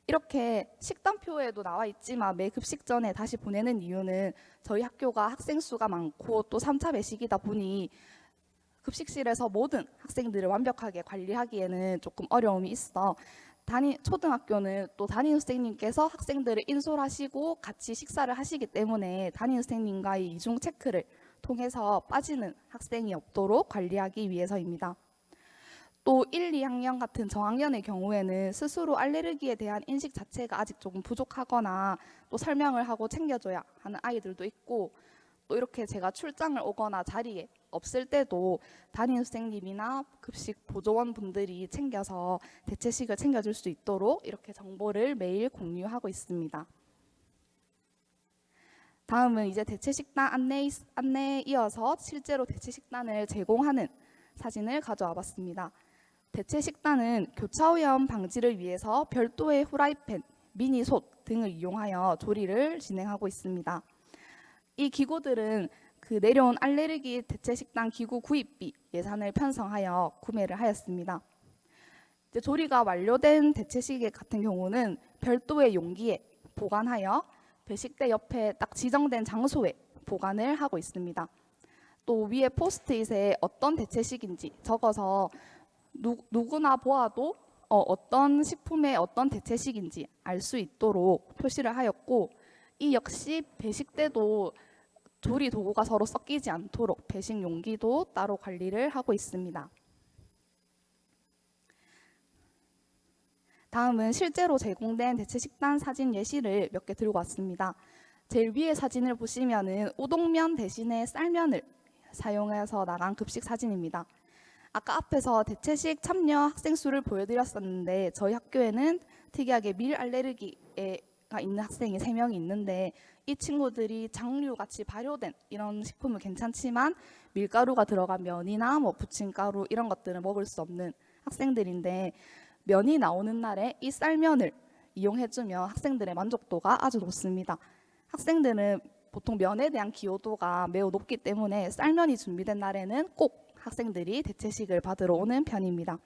이렇게 식단표에도 나와 있지만 매 급식 전에 다시 보내는 이유는 저희 학교가 학생 수가 많고 또 3차 배식이다 보니 급식실에서 모든 학생들을 완벽하게 관리하기에는 조금 어려움이 있어 초등학교는 또 담임 선생님께서 학생들을 인솔하시고 같이 식사를 하시기 때문에 담임 선생님과의 이중 체크를 통해서 빠지는 학생이 없도록 관리하기 위해서입니다. 또 1, 2학년 같은 저학년의 경우에는 스스로 알레르기에 대한 인식 자체가 아직 조금 부족하거나 또 설명을 하고 챙겨줘야 하는 아이들도 있고, 또 이렇게 제가 출장을 오거나 자리에 없을 때도 담임 선생님이나 급식 보조원 분들이 챙겨서 대체식을 챙겨줄 수 있도록 이렇게 정보를 매일 공유하고 있습니다. 다음은 이제 대체식단 안내에 이어서 실제로 대체식단을 제공하는 사진을 가져와 봤습니다. 대체식단은 교차오염 방지를 위해서 별도의 후라이팬, 미니솥 등을 이용하여 조리를 진행하고 있습니다. 이 기구들은 그 내려온 알레르기 대체식단 기구 구입비 예산을 편성하여 구매를 하였습니다. 이제 조리가 완료된 대체식 같은 경우는 별도의 용기에 보관하여 배식대 옆에 딱 지정된 장소에 보관을 하고 있습니다. 또 위에 포스트잇에 어떤 대체식인지 적어서 누구나 보아도 어떤 식품의 어떤 대체식인지 알 수 있도록 표시를 하였고, 이 역시 배식대도 조리 도구가 서로 섞이지 않도록 배식 용기도 따로 관리를 하고 있습니다. 다음은 실제로 제공된 대체식단 사진 예시를 몇 개 들고 왔습니다. 제일 위에 사진을 보시면은 우동면 대신에 쌀면을 사용해서 나간 급식 사진입니다. 아까 앞에서 대체식 참여 학생 수를 보여드렸었는데 저희 학교에는 특이하게 밀 알레르기가 있는 학생이 3명이 있는데, 이 친구들이 장류같이 발효된 이런 식품은 괜찮지만 밀가루가 들어간 면이나 부침가루 이런 것들은 먹을 수 없는 학생들인데, 면이 나오는 날에 이 쌀면을 이용해주면 학생들의 만족도가 아주 높습니다. 학생들은 보통 면에 대한 기여도가 매우 높기 때문에 쌀면이 준비된 날에는 꼭 학생들이 대체식을 받으러 오는 편입니다.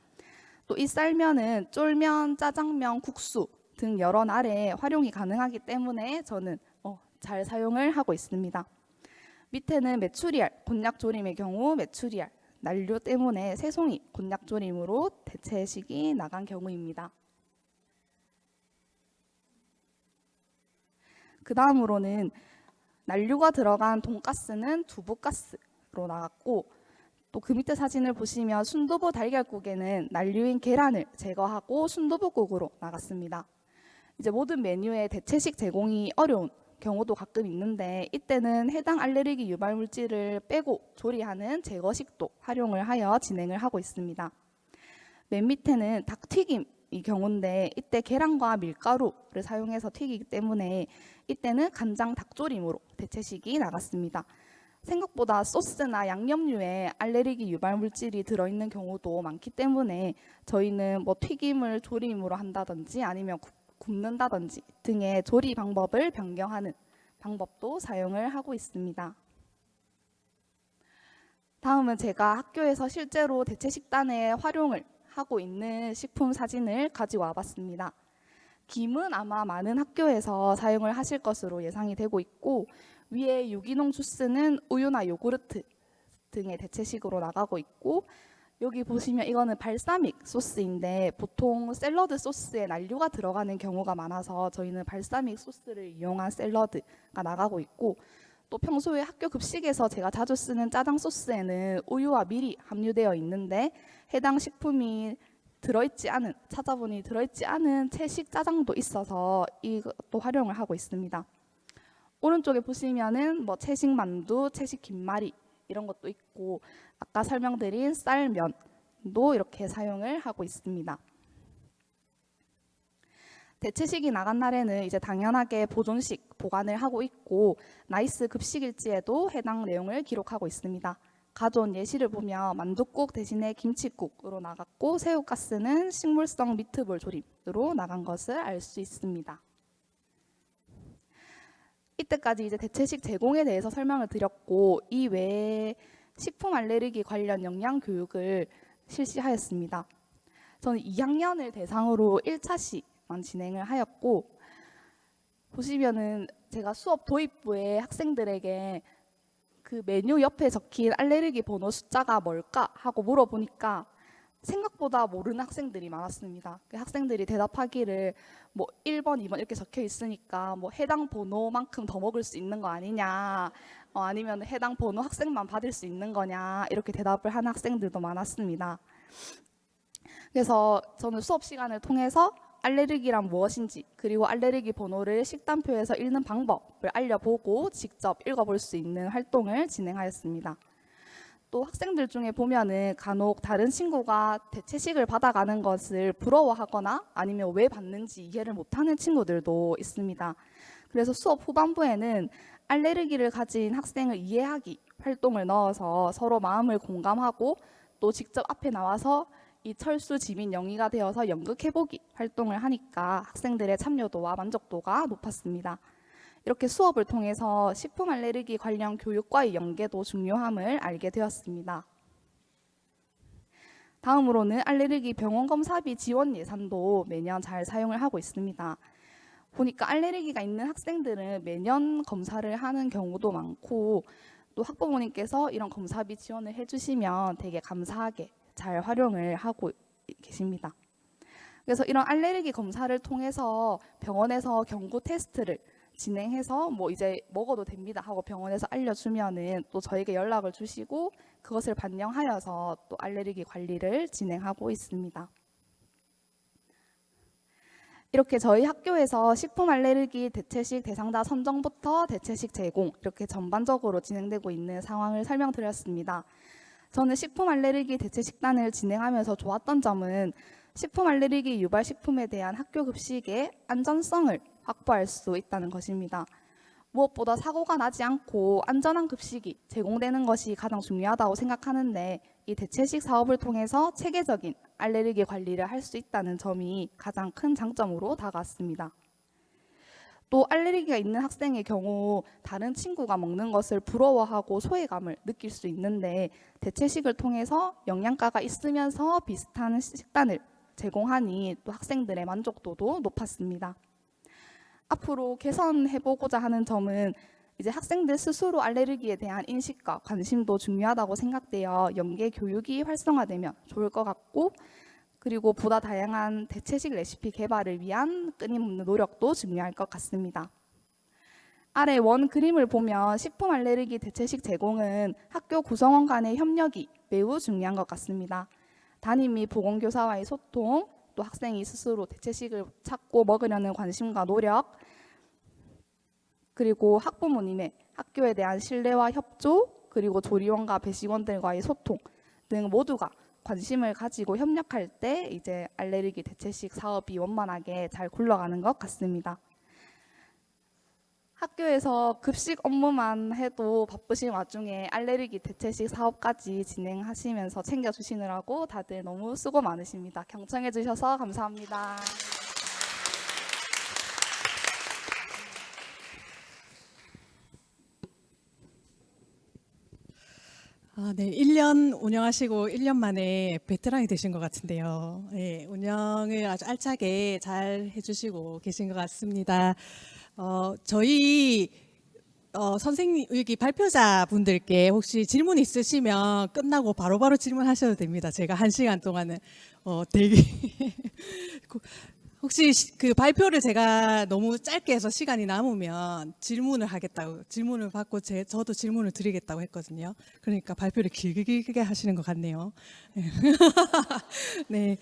또 이 쌀면은 쫄면, 짜장면, 국수 등 여러 날에 활용이 가능하기 때문에 저는 잘 사용을 하고 있습니다. 밑에는 메추리알, 곤약조림의 경우 메추리알, 난류 때문에 새송이 곤약조림으로 대체식이 나간 경우입니다. 그 다음으로는 난류가 들어간 돈가스는 두부가스로 나갔고, 또 그 밑에 사진을 보시면 순두부 달걀국에는 난류인 계란을 제거하고 순두부국으로 나갔습니다. 이제 모든 메뉴에 대체식 제공이 어려운 경우도 가끔 있는데, 이때는 해당 알레르기 유발 물질을 빼고 조리하는 제거식도 활용을 하여 진행을 하고 있습니다. 맨 밑에는 닭튀김이 경우인데, 이때 계란과 밀가루를 사용해서 튀기기 때문에 이때는 간장 닭조림으로 대체식이 나갔습니다. 생각보다 소스나 양념류에 알레르기 유발 물질이 들어있는 경우도 많기 때문에 저희는 튀김을 조림으로 한다든지 아니면 굽는다든지 등의 조리 방법을 변경하는 방법도 사용을 하고 있습니다. 다음은 제가 학교에서 실제로 대체식단에 활용을 하고 있는 식품 사진을 가지고 와봤습니다. 김은 아마 많은 학교에서 사용을 하실 것으로 예상이 되고 있고, 위에 유기농 주스는 우유나 요구르트 등의 대체식으로 나가고 있고, 여기 보시면 이거는 발사믹 소스인데 보통 샐러드 소스에 난류가 들어가는 경우가 많아서 저희는 발사믹 소스를 이용한 샐러드가 나가고 있고, 또 평소에 학교 급식에서 제가 자주 쓰는 짜장 소스에는 우유와 밀이 함유되어 있는데 해당 식품이 찾아보니 들어있지 않은 채식 짜장도 있어서 이것도 활용을 하고 있습니다. 오른쪽에 보시면은 뭐 채식 만두, 채식 김말이 이런 것도 있고, 아까 설명드린 쌀면도 이렇게 사용을 하고 있습니다. 대체식이 나간 날에는 이제 당연하게 보존식 보관을 하고 있고, 나이스 급식일지에도 해당 내용을 기록하고 있습니다. 가져온 예시를 보면 만둣국 대신에 김치국으로 나갔고, 새우가스는 식물성 미트볼 조림으로 나간 것을 알 수 있습니다. 이때까지 이제 대체식 제공에 대해서 설명을 드렸고, 이 외에 식품 알레르기 관련 영양 교육을 실시하였습니다. 저는 2학년을 대상으로 1차시만 진행을 하였고, 보시면은 제가 수업 도입부에 학생들에게 그 메뉴 옆에 적힌 알레르기 번호 숫자가 뭘까 하고 물어보니까 생각보다 모르는 학생들이 많았습니다. 그 학생들이 대답하기를 뭐 1번, 2번 이렇게 적혀 있으니까 뭐 해당 번호만큼 더 먹을 수 있는 거 아니냐, 아니면 해당 번호 학생만 받을 수 있는 거냐, 이렇게 대답을 하는 학생들도 많았습니다. 그래서 저는 수업 시간을 통해서 알레르기란 무엇인지, 그리고 알레르기 번호를 식단표에서 읽는 방법을 알려보고 직접 읽어볼 수 있는 활동을 진행하였습니다. 또 학생들 중에 보면은 간혹 다른 친구가 대체식을 받아가는 것을 부러워하거나 아니면 왜 받는지 이해를 못하는 친구들도 있습니다. 그래서 수업 후반부에는 알레르기를 가진 학생을 이해하기 활동을 넣어서 서로 마음을 공감하고, 또 직접 앞에 나와서 이 철수, 지민, 영희가 되어서 연극해보기 활동을 하니까 학생들의 참여도와 만족도가 높았습니다. 이렇게 수업을 통해서 식품 알레르기 관련 교육과의 연계도 중요함을 알게 되었습니다. 다음으로는 알레르기 병원 검사비 지원 예산도 매년 잘 사용을 하고 있습니다. 보니까 알레르기가 있는 학생들은 매년 검사를 하는 경우도 많고, 또 학부모님께서 이런 검사비 지원을 해주시면 되게 감사하게 잘 활용을 하고 계십니다. 그래서 이런 알레르기 검사를 통해서 병원에서 경구 테스트를 진행해서 뭐 이제 먹어도 됩니다 하고 병원에서 알려주면은 또 저에게 연락을 주시고 그것을 반영하여서 또 알레르기 관리를 진행하고 있습니다. 이렇게 저희 학교에서 식품 알레르기 대체식 대상자 선정부터 대체식 제공 이렇게 전반적으로 진행되고 있는 상황을 설명드렸습니다. 저는 식품 알레르기 대체식단을 진행하면서 좋았던 점은 식품 알레르기 유발 식품에 대한 학교 급식의 안전성을 확보할 수 있다는 것입니다. 무엇보다 사고가 나지 않고 안전한 급식이 제공되는 것이 가장 중요하다고 생각하는데, 이 대체식 사업을 통해서 체계적인 알레르기 관리를 할 수 있다는 점이 가장 큰 장점으로 다가왔습니다. 또 알레르기가 있는 학생의 경우 다른 친구가 먹는 것을 부러워하고 소외감을 느낄 수 있는데, 대체식을 통해서 영양가가 있으면서 비슷한 식단을 제공하니 또 학생들의 만족도도 높았습니다. 앞으로 개선해보고자 하는 점은 이제 학생들 스스로 알레르기에 대한 인식과 관심도 중요하다고 생각되어 연계 교육이 활성화되면 좋을 것 같고, 그리고 보다 다양한 대체식 레시피 개발을 위한 끊임없는 노력도 중요할 것 같습니다. 아래 원 그림을 보면 식품 알레르기 대체식 제공은 학교 구성원 간의 협력이 매우 중요한 것 같습니다. 담임 및 보건교사와의 소통, 또 학생이 스스로 대체식을 찾고 먹으려는 관심과 노력, 그리고 학부모님의 학교에 대한 신뢰와 협조, 그리고 조리원과 배식원들과의 소통 등 모두가 관심을 가지고 협력할 때 이제 알레르기 대체식 사업이 원만하게 잘 굴러가는 것 같습니다. 학교에서 급식 업무만 해도 바쁘신 와중에 알레르기 대체식 사업까지 진행하시면서 챙겨주시느라고 다들 너무 수고 많으십니다. 경청해 주셔서 감사합니다. 네, 1년 운영하시고 1년 만에 베테랑이 되신 것 같은데요. 네, 운영을 아주 알차게 잘 해주시고 계신 것 같습니다. 저희 선생님 여기 발표자분들께 혹시 질문 있으시면 끝나고 바로바로 질문하셔도 됩니다. 제가 1시간 동안은 되게 혹시 그 발표를 제가 너무 짧게 해서 시간이 남으면 질문을 받고 저도 질문을 드리겠다고 했거든요. 그러니까 발표를 길게 하시는 것 같네요. 네.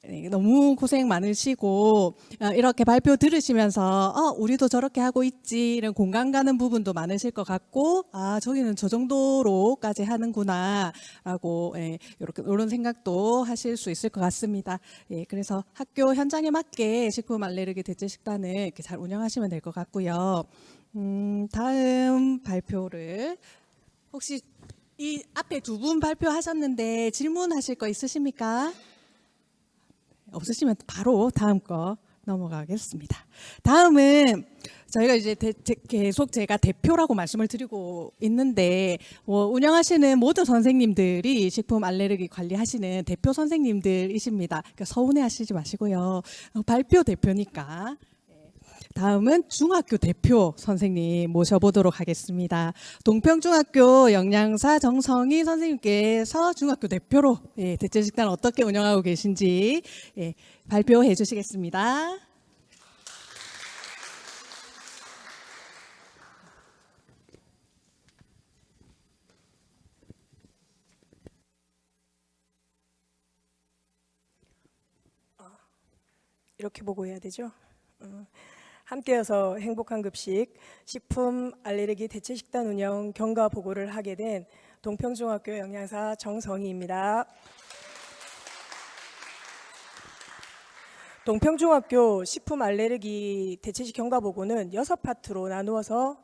네, 너무 고생 많으시고 이렇게 발표 들으시면서 우리도 저렇게 하고 있지 이런 공감 가는 부분도 많으실 것 같고 저기는 저 정도로까지 하는구나 라고 이런 생각도 하실 수 있을 것 같습니다. 그래서 학교 현장에 맞게 식품 알레르기 대체 식단을 이렇게 잘 운영하시면 될 것 같고요. 다음 발표를 혹시 이 앞에 두 분 발표하셨는데 질문하실 거 있으십니까? 없으시면 바로 다음 거 넘어가겠습니다. 다음은 저희가 이제 계속 제가 대표라고 말씀을 드리고 있는데 운영하시는 모든 선생님들이 식품 알레르기 관리하시는 대표 선생님들이십니다. 그러니까 서운해하시지 마시고요. 발표 대표니까. 다음은 중학교 대표 선생님 모셔보도록 하겠습니다. 동평중학교 영양사 정성희 선생님께서 중학교 대표로 대체 식단 어떻게 운영하고 계신지 발표해 주시겠습니다. 이렇게 보고 해야 되죠? 함께여서 행복한 급식 식품 알레르기 대체 식단 운영 경과 보고를 하게 된 동평중학교 영양사 정성희입니다. 동평중학교 식품 알레르기 대체식 경과 보고는 6파트로 나누어서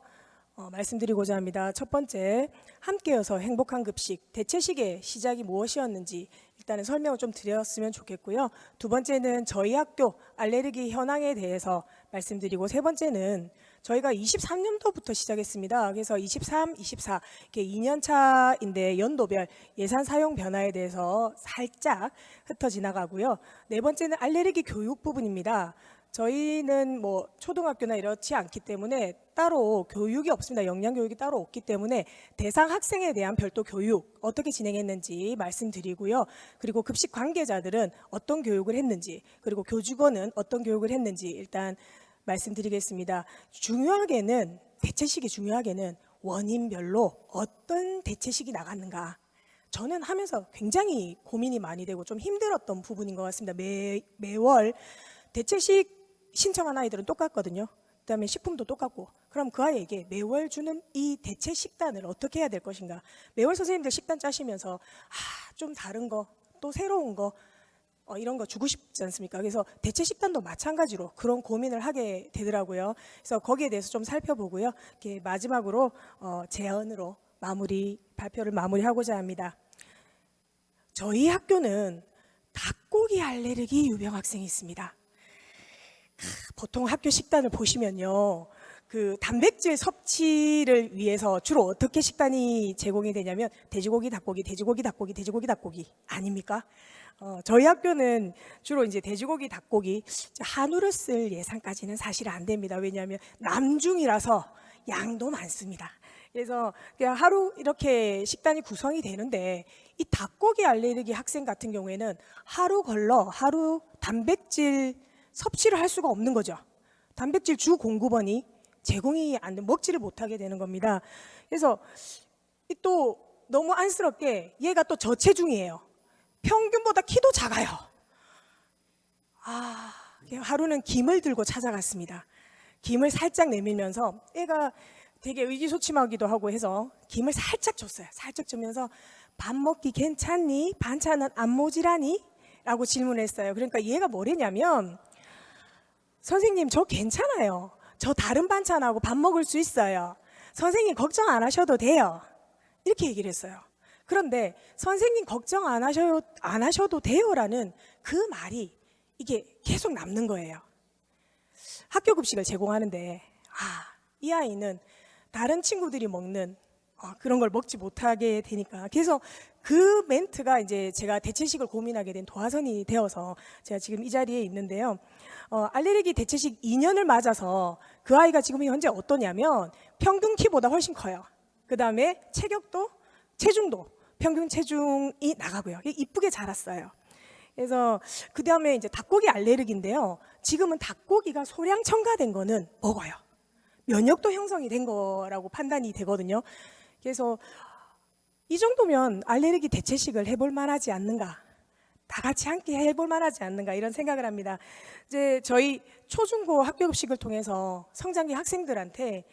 말씀드리고자 합니다. 첫 번째, 함께여서 행복한 급식 대체식의 시작이 무엇이었는지 일단은 설명을 좀 드렸으면 좋겠고요. 두 번째는 저희 학교 알레르기 현황에 대해서 말씀드리고, 세 번째는 저희가 23년도부터 시작했습니다. 그래서 23, 24 이렇게 2년 차인데 연도별 예산 사용 변화에 대해서 살짝 흩어 지나가고요. 네 번째는 알레르기 교육 부분입니다. 저희는 뭐 초등학교나 이렇지 않기 때문에 따로 교육이 없습니다. 영양 교육이 따로 없기 때문에 대상 학생에 대한 별도 교육 어떻게 진행했는지 말씀드리고요. 그리고 급식 관계자들은 어떤 교육을 했는지, 그리고 교직원은 어떤 교육을 했는지 일단 말씀드리겠습니다. 대체식이 중요하게는 원인별로 어떤 대체식이 나갔는가, 저는 하면서 굉장히 고민이 많이 되고 좀 힘들었던 부분인 것 같습니다. 매월 대체식 신청한 아이들은 똑같거든요. 그다음에 식품도 똑같고, 그럼 그 아이에게 매월 주는 이 대체 식단을 어떻게 해야 될 것인가. 매월 선생님들 식단 짜시면서 좀 다른 거, 또 새로운 거 이런 거 주고 싶지 않습니까? 그래서 대체 식단도 마찬가지로 그런 고민을 하게 되더라고요. 그래서 거기에 대해서 좀 살펴보고요. 이렇게 마지막으로 제언으로 발표를 마무리하고자 합니다. 저희 학교는 닭고기 알레르기 유병 학생이 있습니다. 보통 학교 식단을 보시면요, 그 단백질 섭취를 위해서 주로 어떻게 식단이 제공이 되냐면 돼지고기, 닭고기, 돼지고기, 닭고기, 돼지고기, 닭고기 아닙니까? 저희 학교는 주로 이제 돼지고기, 닭고기, 한우를 쓸 예산까지는 사실 안 됩니다. 왜냐하면 남중이라서 양도 많습니다. 그래서 그냥 하루 이렇게 식단이 구성이 되는데, 이 닭고기 알레르기 학생 같은 경우에는 하루 단백질 섭취를 할 수가 없는 거죠. 단백질 주 공급원이 제공이 안 돼, 먹지를 못하게 되는 겁니다. 그래서 또 너무 안쓰럽게 얘가 또 저체중이에요. 평균보다 키도 작아요. 하루는 김을 들고 찾아갔습니다. 김을 살짝 내밀면서 애가 되게 의기소침하기도 하고 해서 김을 살짝 줬어요. 살짝 주면서 밥 먹기 괜찮니? 반찬은 안 모자라니? 라고 질문했어요. 그러니까 얘가 뭐랬냐면, 선생님 저 괜찮아요. 저 다른 반찬하고 밥 먹을 수 있어요. 선생님 걱정 안 하셔도 돼요. 이렇게 얘기를 했어요. 그런데 선생님 걱정 안 하셔도 돼요라는 그 말이 이게 계속 남는 거예요. 학교 급식을 제공하는데 이 아이는 다른 친구들이 먹는 그런 걸 먹지 못하게 되니까. 그래서 그 멘트가 이제 제가 대체식을 고민하게 된 도화선이 되어서 제가 지금 이 자리에 있는데요. 알레르기 대체식 2년을 맞아서 그 아이가 지금 현재 어떠냐면 평균 키보다 훨씬 커요. 그 다음에 체격도, 체중도 평균 체중이 나가고요. 이쁘게 자랐어요. 그래서 그 다음에 이제 닭고기 알레르기인데요. 지금은 닭고기가 소량 첨가된 거는 먹어요. 면역도 형성이 된 거라고 판단이 되거든요. 그래서 이 정도면 알레르기 대체식을 해볼 만하지 않는가, 다 같이 함께 해볼 만하지 않는가 이런 생각을 합니다. 이제 저희 초중고 학교급식을 통해서 성장기 학생들한테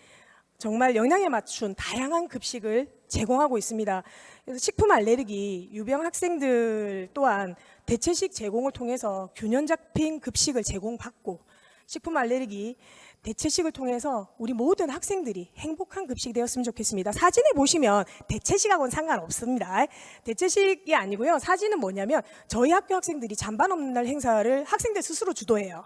정말 영양에 맞춘 다양한 급식을 제공하고 있습니다. 그래서 식품 알레르기 유병 학생들 또한 대체식 제공을 통해서 균형 잡힌 급식을 제공받고 식품 알레르기 대체식을 통해서 우리 모든 학생들이 행복한 급식이 되었으면 좋겠습니다. 사진에 보시면 대체식하고는 상관없습니다. 대체식이 아니고요. 사진은 뭐냐면 저희 학교 학생들이 잔반 없는 날 행사를 학생들 스스로 주도해요.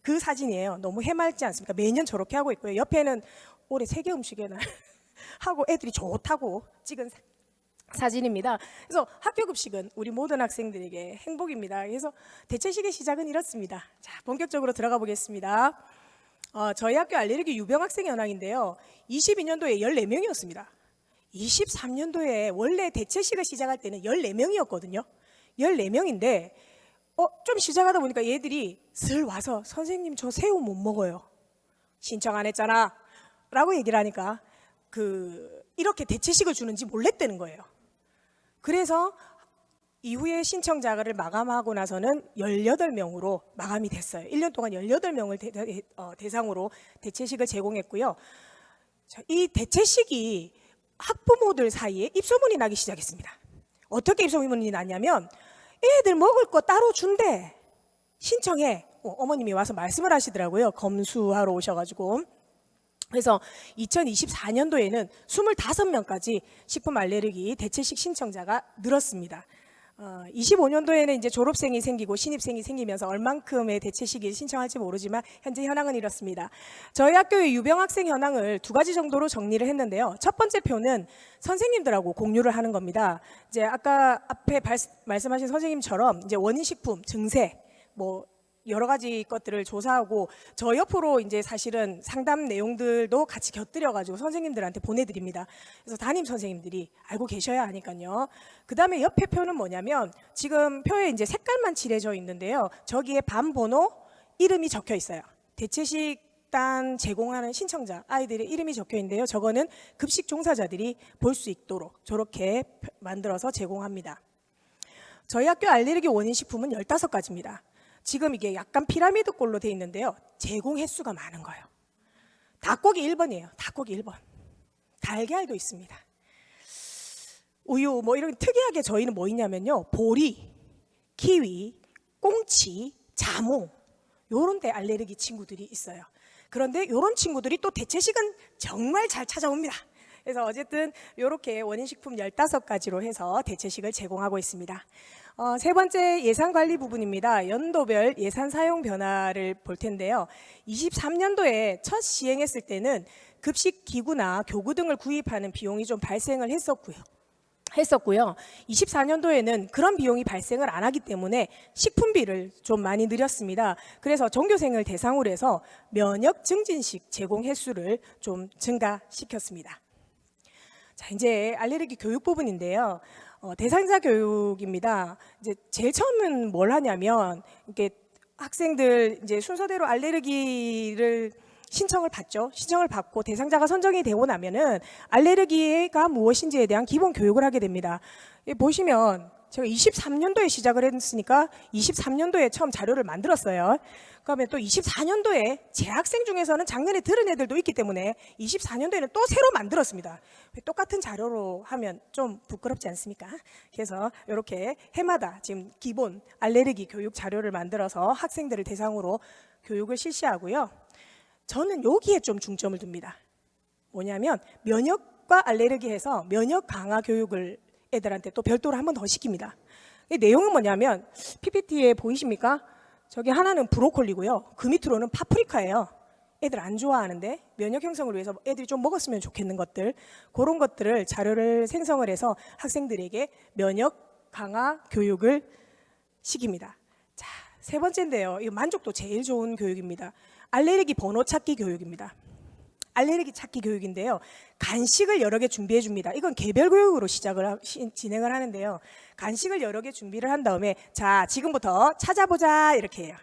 그 사진이에요. 너무 해맑지 않습니까? 매년 저렇게 하고 있고요. 옆에는 올해 세계 음식의 날 하고 애들이 좋다고 찍은 사진입니다. 그래서 학교 급식은 우리 모든 학생들에게 행복입니다. 그래서 대체식의 시작은 이렇습니다. 자, 본격적으로 들어가 보겠습니다. 저희 학교 알레르기 유병 학생 현황인데요. 22년도에 14명이었습니다. 23년도에 원래 대체식을 시작할 때는 14명이었거든요. 14명인데 좀 시작하다 보니까 얘들이 슬 와서 선생님 저 새우 못 먹어요. 신청 안 했잖아. 라고 얘기를 하니까 이렇게 대체식을 주는지 몰랐다는 거예요. 그래서 이후에 신청자를 마감하고 나서는 18명으로 마감이 됐어요. 1년 동안 18명을 대상으로 대체식을 제공했고요. 이 대체식이 학부모들 사이에 입소문이 나기 시작했습니다. 어떻게 입소문이 났냐면 애들 먹을 거 따로 준대. 신청해. 어머님이 와서 말씀을 하시더라고요. 검수하러 오셔가지고. 그래서 2024년도에는 25명까지 식품 알레르기 대체식 신청자가 늘었습니다. 25년도에는 이제 졸업생이 생기고 신입생이 생기면서 얼만큼의 대체식을 신청할지 모르지만 현재 현황은 이렇습니다. 저희 학교의 유병 학생 현황을 2가지 정도로 정리를 했는데요. 첫 번째 표는 선생님들하고 공유를 하는 겁니다. 이제 아까 앞에 말씀하신 선생님처럼 이제 원인식품, 증세, 여러 가지 것들을 조사하고 저 옆으로 이제 사실은 상담 내용들도 같이 곁들여가지고 선생님들한테 보내드립니다. 그래서 담임 선생님들이 알고 계셔야 하니까요. 그 다음에 옆에 표는 뭐냐면 지금 표에 이제 색깔만 칠해져 있는데요. 저기에 반 번호 이름이 적혀 있어요. 대체식단 제공하는 신청자 아이들의 이름이 적혀 있는데요. 저거는 급식 종사자들이 볼 수 있도록 저렇게 만들어서 제공합니다. 저희 학교 알레르기 원인 식품은 15가지입니다. 지금 이게 약간 피라미드꼴로 돼 있는데요. 제공 횟수가 많은 거예요. 닭고기 1번이에요. 닭고기 1번. 달걀도 있습니다. 우유 이런 특이하게 저희는 뭐 있냐면요. 보리, 키위, 꽁치, 자몽 요런 데 알레르기 친구들이 있어요. 그런데 요런 친구들이 또 대체식은 정말 잘 찾아옵니다. 그래서 어쨌든 이렇게 원인식품 15가지로 해서 대체식을 제공하고 있습니다. 세 번째 예산관리 부분입니다. 연도별 예산 사용 변화를 볼 텐데요. 23년도에 첫 시행했을 때는 급식 기구나 교구 등을 구입하는 비용이 좀 발생을 했었고요. 24년도에는 그런 비용이 발생을 안 하기 때문에 식품비를 좀 많이 늘렸습니다. 그래서 전교생을 대상으로 해서 면역 증진식 제공 횟수를 좀 증가시켰습니다. 자, 이제 알레르기 교육 부분인데요. 대상자 교육입니다. 이제 제일 처음은 뭘 하냐면 이렇게 학생들 이제 순서대로 알레르기를 신청을 받죠. 신청을 받고 대상자가 선정이 되고 나면은 알레르기가 무엇인지에 대한 기본 교육을 하게 됩니다. 보시면 제가 23년도에 시작을 했으니까 23년도에 처음 자료를 만들었어요. 그러면 또 24년도에 재학생 중에서는 작년에 들은 애들도 있기 때문에 24년도에는 또 새로 만들었습니다. 똑같은 자료로 하면 좀 부끄럽지 않습니까? 그래서 이렇게 해마다 지금 기본 알레르기 교육 자료를 만들어서 학생들을 대상으로 교육을 실시하고요. 저는 여기에 좀 중점을 둡니다. 뭐냐면 면역과 알레르기 해서 면역 강화 교육을 애들한테 또 별도로 한 번 더 시킵니다. 이 내용은 뭐냐면 PPT에 보이십니까? 저기 하나는 브로콜리고요. 그 밑으로는 파프리카예요. 애들 안 좋아하는데 면역 형성을 위해서 애들이 좀 먹었으면 좋겠는 것들, 그런 것들을 자료를 생성을 해서 학생들에게 면역 강화 교육을 시킵니다. 자, 세 번째인데요. 이 만족도 제일 좋은 교육입니다. 알레르기 번호 찾기 교육입니다. 알레르기 찾기 교육인데요. 간식을 여러 개 준비해 줍니다. 이건 개별 교육으로 진행을 하는데요. 간식을 여러 개 준비를 한 다음에 자, 지금부터 찾아보자 이렇게 해요.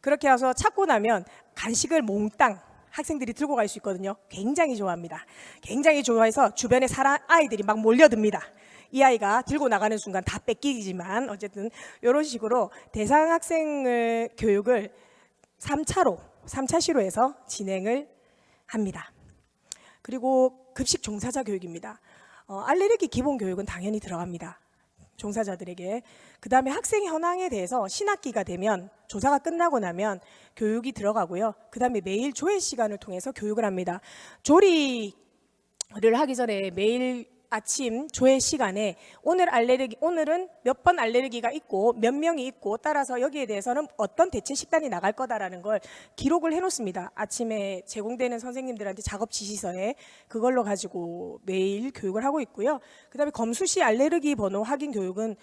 그렇게 해서 찾고 나면 간식을 몽땅 학생들이 들고 갈 수 있거든요. 굉장히 좋아합니다. 굉장히 좋아해서 주변에 아이들이 막 몰려듭니다. 이 아이가 들고 나가는 순간 다 뺏기지만 어쨌든 이런 식으로 대상 학생을 교육을 3차 시로해서 진행을 합니다. 그리고 급식 종사자 교육입니다. 알레르기 기본 교육은 당연히 들어갑니다. 종사자들에게. 그 다음에 학생 현황에 대해서 신학기가 되면 조사가 끝나고 나면 교육이 들어가고요. 그 다음에 매일 조회 시간을 통해서 교육을 합니다. 조리를 하기 전에 매일 아침 조회 시간에 오늘은 몇 번 알레르기가 있고 몇 명이 있고 따라서 여기에 대해서는 어떤 대체 식단이 나갈 거다라는 걸 기록을 해놓습니다. 아침에 제공되는 선생님들한테 작업 지시서에 그걸로 가지고 매일 교육을 하고 있고요. 그다음에 검수 시 알레르기 번호 확인 교육은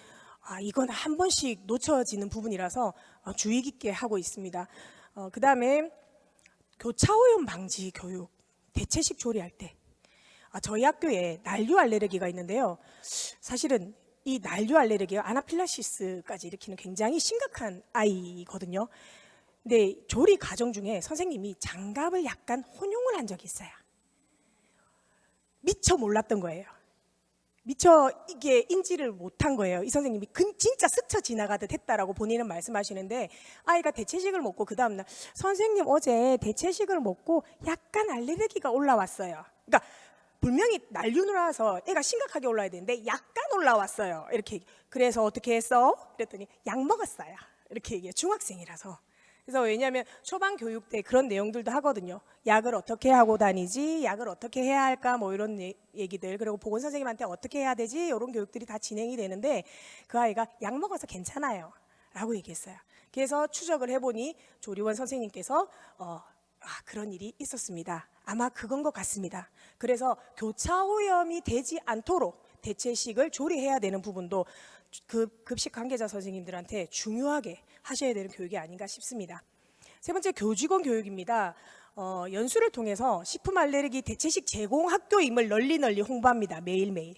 이건 한 번씩 놓쳐지는 부분이라서 주의 깊게 하고 있습니다. 그다음에 교차오염 방지 교육, 대체식 조리할 때. 저희 학교에 난류 알레르기가 있는데요. 사실은 이 난류 알레르기가 아나필락시스까지 일으키는 굉장히 심각한 아이거든요. 근데 조리 과정 중에 선생님이 장갑을 약간 혼용을 한 적이 있어요. 미처 몰랐던 거예요. 미처 이게 인지를 못한 거예요. 이 선생님이 진짜 스쳐 지나가듯 했다라고 본인은 말씀하시는데 아이가 대체식을 먹고 그 다음날 선생님 어제 대체식을 먹고 약간 알레르기가 올라왔어요. 그러니까 분명히 난류라서 애가 심각하게 올라야 되는데 약간 올라왔어요. 이렇게. 그래서 어떻게 했어? 그랬더니 약 먹었어요. 이렇게 얘기해요. 중학생이라서. 그래서 왜냐하면 초반 교육 때 그런 내용들도 하거든요. 약을 어떻게 하고 다니지? 약을 어떻게 해야 할까? 뭐 이런 얘기들. 그리고 보건 선생님한테 어떻게 해야 되지? 이런 교육들이 다 진행이 되는데 그 아이가 약 먹어서 괜찮아요. 라고 얘기했어요. 그래서 추적을 해보니 조리원 선생님께서 그런 일이 있었습니다. 아마 그건 것 같습니다. 그래서 교차오염이 되지 않도록 대체식을 조리해야 되는 부분도 급식 관계자 선생님들한테 중요하게 하셔야 되는 교육이 아닌가 싶습니다. 세 번째 교직원 교육입니다. 연수를 통해서 식품 알레르기 대체식 제공 학교임을 널리 홍보합니다. 매일매일.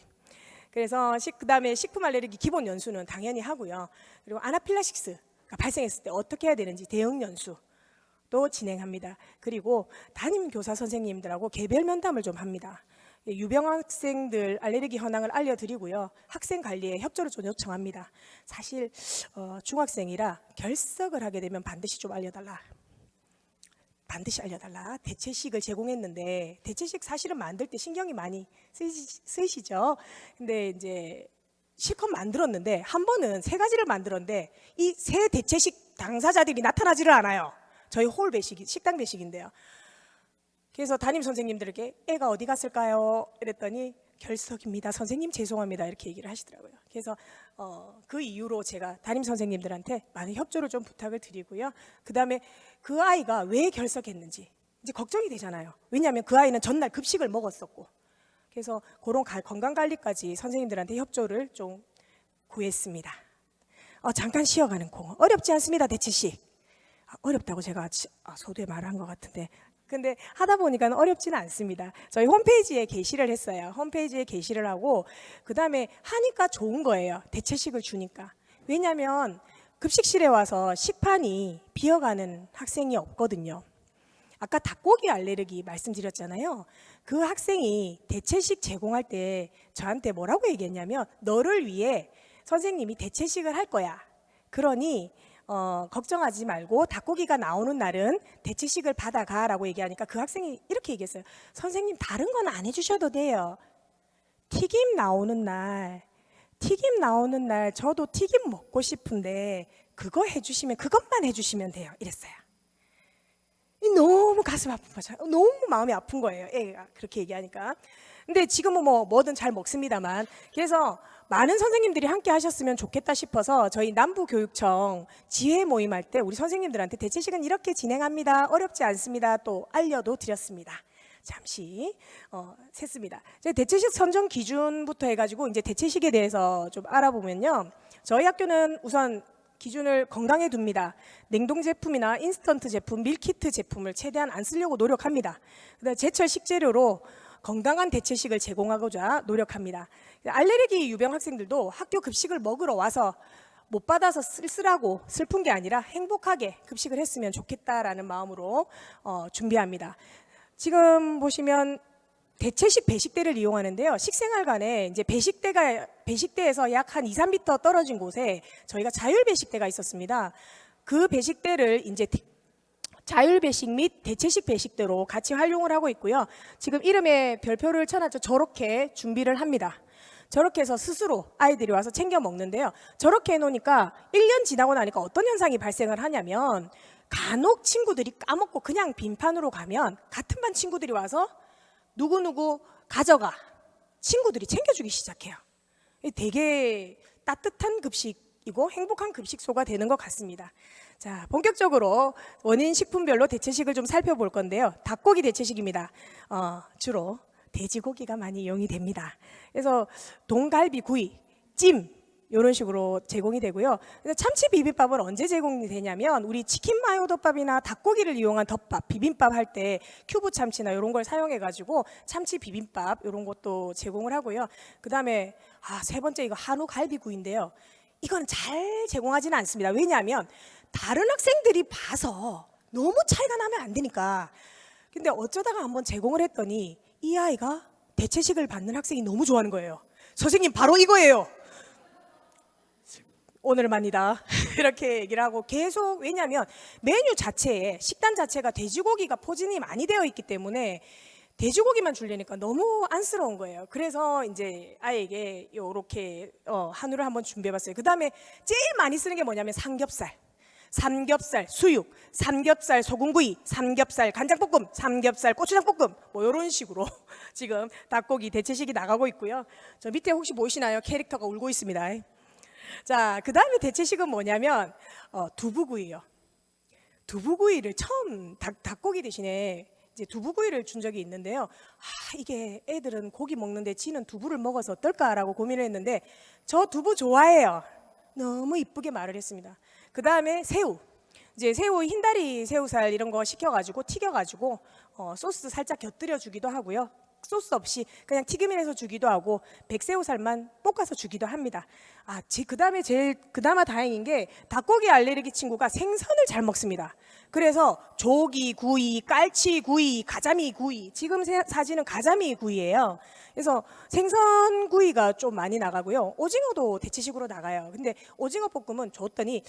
그래서 그다음에 식품 알레르기 기본 연수는 당연히 하고요. 그리고 아나필락시스가 발생했을 때 어떻게 해야 되는지 대응 연수 또 진행합니다. 그리고 담임 교사 선생님들하고 개별 면담을 좀 합니다. 유병 학생들 알레르기 현황을 알려드리고요. 학생 관리에 협조를 좀 요청합니다. 사실 중학생이라 결석을 하게 되면 반드시 좀 알려달라. 반드시 알려달라. 대체식을 제공했는데 대체식 사실은 만들 때 신경이 많이 쓰이시죠. 근데 이제 실컷 만들었는데 한 번은 3가지를 만들었는데 이 3 대체식 당사자들이 나타나지를 않아요. 저희 홀 배식, 식당 배식인데요. 그래서 담임 선생님들에게 애가 어디 갔을까요? 이랬더니 결석입니다. 선생님 죄송합니다. 이렇게 얘기를 하시더라고요. 그래서 그 이후로 제가 담임 선생님들한테 많은 협조를 좀 부탁을 드리고요. 그 다음에 그 아이가 왜 결석했는지 이제 걱정이 되잖아요. 왜냐하면 그 아이는 전날 급식을 먹었었고. 그래서 그런 건강관리까지 선생님들한테 협조를 좀 구했습니다. 잠깐 쉬어가는 공. 어렵지 않습니다. 대체식. 어렵다고 제가 소두에 말한 것 같은데 근데 하다 보니까 어렵지는 않습니다. 저희 홈페이지에 게시를 했어요. 홈페이지에 게시를 하고 그 다음에 하니까 좋은 거예요. 대체식을 주니까. 왜냐하면 급식실에 와서 식판이 비어가는 학생이 없거든요. 아까 닭고기 알레르기 말씀드렸잖아요. 그 학생이 대체식 제공할 때 저한테 뭐라고 얘기했냐면 너를 위해 선생님이 대체식을 할 거야. 그러니 걱정하지 말고 닭고기가 나오는 날은 대체식을 받아가라고 얘기하니까 그 학생이 이렇게 얘기했어요. 선생님 다른 건 안 해주셔도 돼요. 튀김 나오는 날 저도 튀김 먹고 싶은데 그것만 해주시면 돼요. 이랬어요. 너무 가슴 아픈 거죠. 너무 마음이 아픈 거예요. 애가 그렇게 얘기하니까. 근데 지금은 뭐든 잘 먹습니다만. 그래서 많은 선생님들이 함께 하셨으면 좋겠다 싶어서 저희 남부교육청 지회 모임할 때 우리 선생님들한테 대체식은 이렇게 진행합니다. 어렵지 않습니다. 또 알려도 드렸습니다. 잠시 셌습니다. 대체식 선정 기준부터 해가지고 이제 대체식에 대해서 좀 알아보면요. 저희 학교는 우선 기준을 건강에 둡니다. 냉동 제품이나 인스턴트 제품, 밀키트 제품을 최대한 안 쓰려고 노력합니다. 그다음에 제철 식재료로 건강한 대체식을 제공하고자 노력합니다. 알레르기 유병 학생들도 학교 급식을 먹으러 와서 못 받아서 쓸쓸하고 슬픈 게 아니라 행복하게 급식을 했으면 좋겠다라는 마음으로 준비합니다. 지금 보시면 대체식 배식대를 이용하는데요. 식생활관에 이제 배식대에서 약 한 2, 3m 떨어진 곳에 저희가 자율 배식대가 있었습니다. 그 배식대를 이제 자율 배식 및 대체식 배식대로 같이 활용을 하고 있고요. 지금 이름에 별표를 쳐놨죠. 저렇게 준비를 합니다. 저렇게 해서 스스로 아이들이 와서 챙겨 먹는데요. 저렇게 해놓으니까 1년 지나고 나니까 어떤 현상이 발생을 하냐면 간혹 친구들이 까먹고 그냥 빈판으로 가면 같은 반 친구들이 와서 누구누구 가져가 친구들이 챙겨주기 시작해요. 되게 따뜻한 급식이고 행복한 급식소가 되는 것 같습니다. 자, 본격적으로 원인 식품별로 대체식을 좀 살펴볼 건데요. 닭고기 대체식입니다. 주로 돼지고기가 많이 이용이 됩니다. 그래서 동갈비 구이, 찜 이런 식으로 제공이 되고요. 참치 비빔밥은 언제 제공이 되냐면 우리 치킨 마요 덮밥이나 닭고기를 이용한 덮밥, 비빔밥 할 때 큐브 참치나 이런 걸 사용해 가지고 참치 비빔밥 이런 것도 제공을 하고요. 그다음에 세 번째 이거 한우 갈비구이인데요. 이건 잘 제공하지는 않습니다. 왜냐하면 다른 학생들이 봐서 너무 차이가 나면 안 되니까. 근데 어쩌다가 한번 제공을 했더니 이 아이가 대체식을 받는 학생이 너무 좋아하는 거예요. 선생님 바로 이거예요. 오늘만이다 이렇게 얘기를 하고 계속. 왜냐하면 메뉴 자체에 식단 자체가 돼지고기가 포진이 많이 되어 있기 때문에 돼지고기만 주려니까 너무 안쓰러운 거예요. 그래서 이제 아이에게 요렇게 한우를 한번 준비해봤어요. 그 다음에 제일 많이 쓰는 게 뭐냐면 삼겹살 수육, 삼겹살 소금구이, 삼겹살 간장볶음, 삼겹살 고추장볶음 뭐 이런 식으로 지금 닭고기 대체식이 나가고 있고요. 저 밑에 혹시 보이시나요? 캐릭터가 울고 있습니다. 자, 그 다음에 대체식은 뭐냐면 두부구이요. 두부구이를 처음 닭고기 대신에 이제 두부구이를 준 적이 있는데요. 이게 애들은 고기 먹는데 지는 두부를 먹어서 어떨까라고 고민을 했는데 저 두부 좋아해요. 너무 이쁘게 말을 했습니다. 그 다음에 새우. 이제 새우 흰다리 새우살 이런 거 시켜가지고 튀겨가지고 소스 살짝 곁들여 주기도 하고요. 소스 없이 그냥 튀김을 해서 주기도 하고 백새우살만 볶아서 주기도 합니다. 그다음에 그나마 다행인 게 닭고기 알레르기 친구가 생선을 잘 먹습니다. 그래서 조기 구이, 깔치 구이, 가자미 구이. 지금 사진은 가자미 구이예요. 그래서 생선 구이가 좀 많이 나가고요. 오징어도 대체식으로 나가요. 근데 오징어 볶음은 줬더니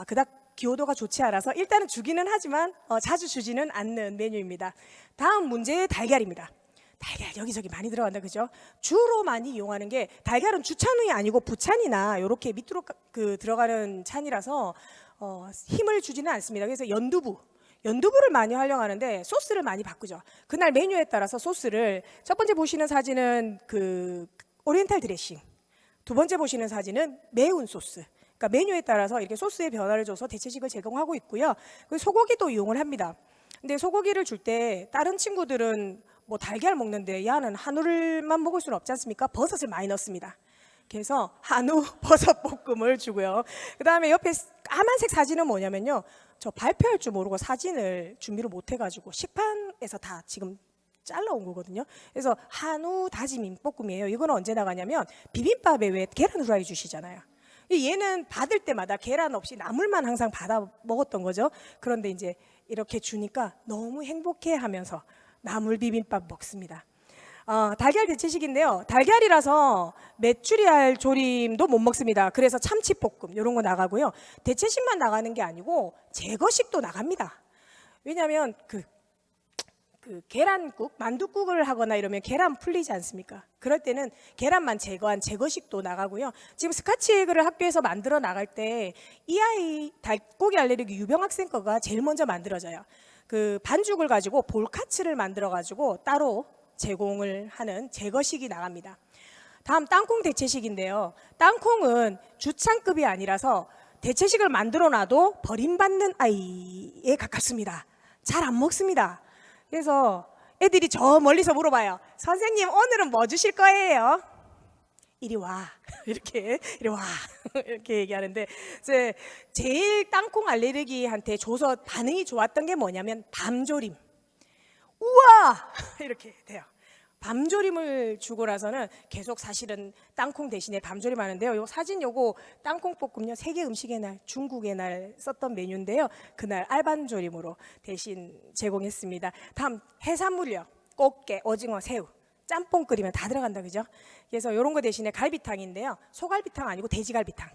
그닥 기호도가 좋지 않아서 일단은 주기는 하지만 자주 주지는 않는 메뉴입니다. 다음 문제 달걀입니다. 달걀 여기저기 많이 들어간다, 그죠? 주로 많이 이용하는 게 달걀은 주찬이 아니고 부찬이나 이렇게 밑으로 들어가는 찬이라서 힘을 주지는 않습니다. 그래서 연두부를 많이 활용하는데 소스를 많이 바꾸죠. 그날 메뉴에 따라서 소스를 첫 번째 보시는 사진은 그 오리엔탈 드레싱, 두 번째 보시는 사진은 매운 소스. 그러니까 메뉴에 따라서 이렇게 소스의 변화를 줘서 대체식을 제공하고 있고요. 그리고 소고기도 이용을 합니다. 근데 소고기를 줄 때 다른 친구들은 뭐 달걀 먹는데 야는 한우를만 먹을 수는 없지 않습니까? 버섯을 많이 넣습니다. 그래서 한우 버섯 볶음을 주고요. 그 다음에 옆에 까만색 사진은 뭐냐면요. 저 발표할 줄 모르고 사진을 준비를 못 해가지고 식판에서 다 지금 잘라온 거거든요. 그래서 한우 다짐 볶음이에요. 이거는 언제 나가냐면 비빔밥에 왜 계란 후라이 주시잖아요. 얘는 받을 때마다 계란 없이 나물만 항상 받아 먹었던 거죠. 그런데 이제 이렇게 주니까 너무 행복해하면서 나물 비빔밥 먹습니다. 달걀 대체식인데요. 달걀이라서 메추리알 조림도 못 먹습니다. 그래서 참치볶음 이런 거 나가고요. 대체식만 나가는 게 아니고 제거식도 나갑니다. 왜냐하면 그 계란국, 만둣국을 하거나 이러면 계란 풀리지 않습니까? 그럴 때는 계란만 제거한 제거식도 나가고요. 지금 스카치 에그를 학교에서 만들어 나갈 때 이 아이 닭고기 알레르기 유병 학생 거가 제일 먼저 만들어져요. 그 반죽을 가지고 볼카츠를 만들어 가지고 따로 제공을 하는 제거식이 나갑니다. 다음 땅콩 대체식인데요. 땅콩은 주창급이 아니라서 대체식을 만들어 놔도 버림받는 아이에 가깝습니다. 잘 안 먹습니다. 그래서 애들이 저 멀리서 물어봐요. 선생님 오늘은 뭐 주실 거예요? 이리 와. 이리 와. 이렇게 얘기하는데 이제 제일 땅콩 알레르기한테 줘서 반응이 좋았던 게 뭐냐면 밤조림. 우와! 이렇게 돼요. 밤조림을 주고 나서는 계속 사실은 땅콩 대신에 밤조림 하는데요. 요 사진 요거 땅콩 볶음요. 세계 음식의 날, 중국의 날 썼던 메뉴인데요. 그날 알밤조림으로 대신 제공했습니다. 다음 해산물요. 꽃게, 오징어, 새우. 짬뽕 끓이면 다 들어간다 그죠? 그래서 이런 거 대신에 갈비탕인데요. 소갈비탕 아니고 돼지갈비탕.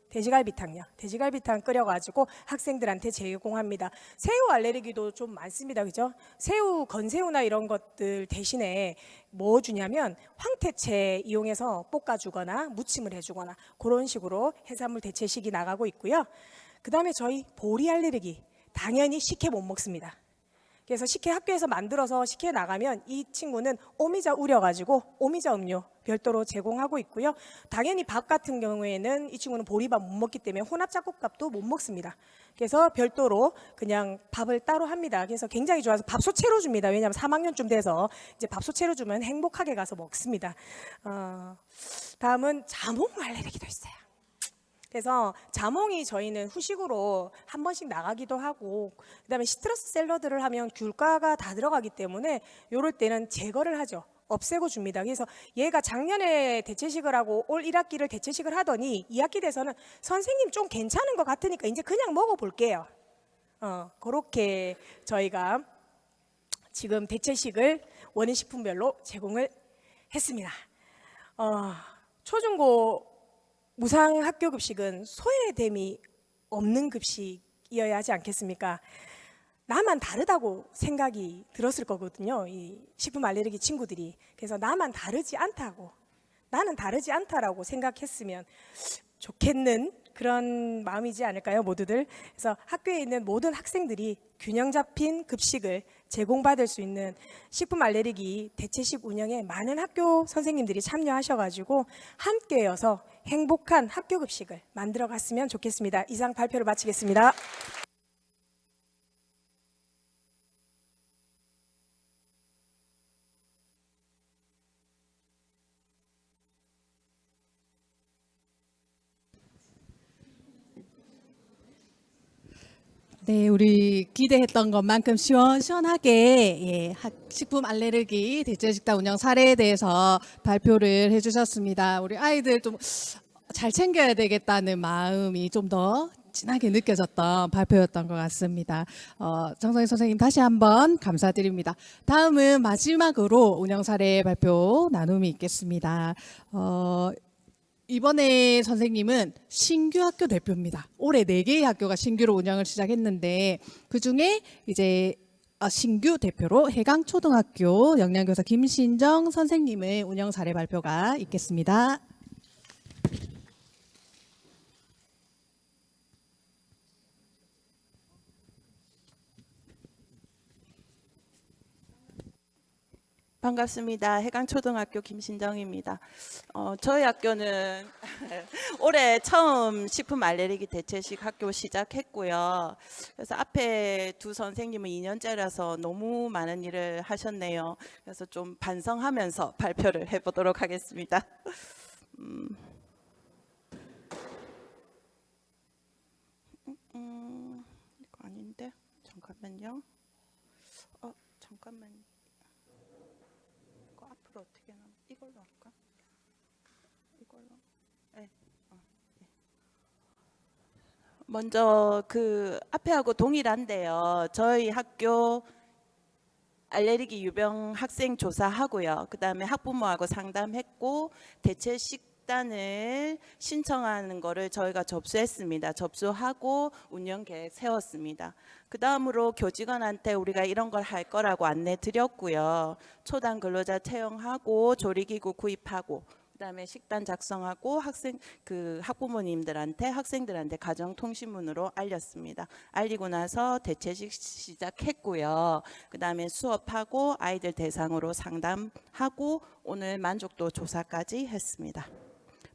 돼지갈비탕요. 돼지갈비탕 끓여가지고 학생들한테 제공합니다. 새우 알레르기도 좀 많습니다. 그죠? 새우, 건새우나 이런 것들 대신에 뭐 주냐면 황태채 이용해서 볶아주거나 무침을 해주거나 그런 식으로 해산물 대체식이 나가고 있고요. 그 다음에 저희 보리 알레르기 당연히 식혜 못 먹습니다. 그래서 식혜 학교에서 만들어서 식혜 나가면 이 친구는 오미자 우려가지고 오미자 음료 별도로 제공하고 있고요. 당연히 밥 같은 경우에는 이 친구는 보리밥 못 먹기 때문에 혼합 잡곡밥도 못 먹습니다. 그래서 별도로 그냥 밥을 따로 합니다. 그래서 굉장히 좋아서 밥솥채로 줍니다. 왜냐하면 3학년쯤 돼서 이제 밥솥채로 주면 행복하게 가서 먹습니다. 다음은 자몽 알레르기도 있어요. 그래서 자몽이 저희는 후식으로 한 번씩 나가기도 하고 그다음에 시트러스 샐러드를 하면 귤가가 다 들어가기 때문에 이럴 때는 제거를 하죠. 없애고 줍니다. 그래서 얘가 작년에 대체식을 하고 올 1학기를 대체식을 하더니 2학기 돼서는 선생님 좀 괜찮은 것 같으니까 이제 그냥 먹어볼게요. 그렇게 저희가 지금 대체식을 원인식품별로 제공을 했습니다. 초중고 무상 학교 급식은 소외됨이 없는 급식이어야 하지 않겠습니까? 나만 다르다고 생각이 들었을 거거든요. 이 식품 알레르기 친구들이. 그래서 나만 다르지 않다고, 나는 다르지 않다라고 생각했으면 좋겠는 그런 마음이지 않을까요, 모두들? 그래서 학교에 있는 모든 학생들이 균형 잡힌 급식을 제공받을 수 있는 식품 알레르기 대체식 운영에 많은 학교 선생님들이 참여하셔가지고 함께여서 행복한 학교 급식을 만들어 갔으면 좋겠습니다. 이상 발표를 마치겠습니다. 네, 우리 기대했던 것만큼 시원시원하게 식품 알레르기 대체식단 운영 사례에 대해서 발표를 해주셨습니다. 우리 아이들 좀 잘 챙겨야 되겠다는 마음이 좀 더 진하게 느껴졌던 발표였던 것 같습니다. 정성희 선생님 다시 한번 감사드립니다. 다음은 마지막으로 운영 사례 발표 나눔이 있겠습니다. 이번에 선생님은 신규 학교 대표입니다. 올해 4개의 학교가 신규로 운영을 시작했는데 그중에 이제 신규 대표로 해강초등학교 영양교사 김신정 선생님의 운영 사례 발표가 있겠습니다. 반갑습니다. 해강초등학교 김신정입니다. 저희 학교는 올해 처음 식품 알레르기 대체식 학교 시작했고요. 그래서 앞에 두 선생님은 2년째라서 너무 많은 일을 하셨네요. 그래서 좀 반성하면서 발표를 해보도록 하겠습니다. 이거 아닌데? 잠깐만요. 잠깐만. 앞으로 어떻게 나? 이걸로 할까? 이걸로. 네. 네. 먼저 그 앞에 하고 동일한데요. 저희 학교 알레르기 유병 학생 조사하고요. 그다음에 학부모하고 상담했고 대체 식단을 신청하는 거를 저희가 접수했습니다. 접수하고 운영 계획 세웠습니다. 그 다음으로 교직원한테 우리가 이런 걸 할 거라고 안내 드렸고요. 초단 근로자 채용하고 조리기구 구입하고 그다음에 식단 작성하고 학부모님들한테 학생들한테 가정통신문으로 알렸습니다. 알리고 나서 대체식 시작했고요. 그다음에 수업하고 아이들 대상으로 상담하고 오늘 만족도 조사까지 했습니다.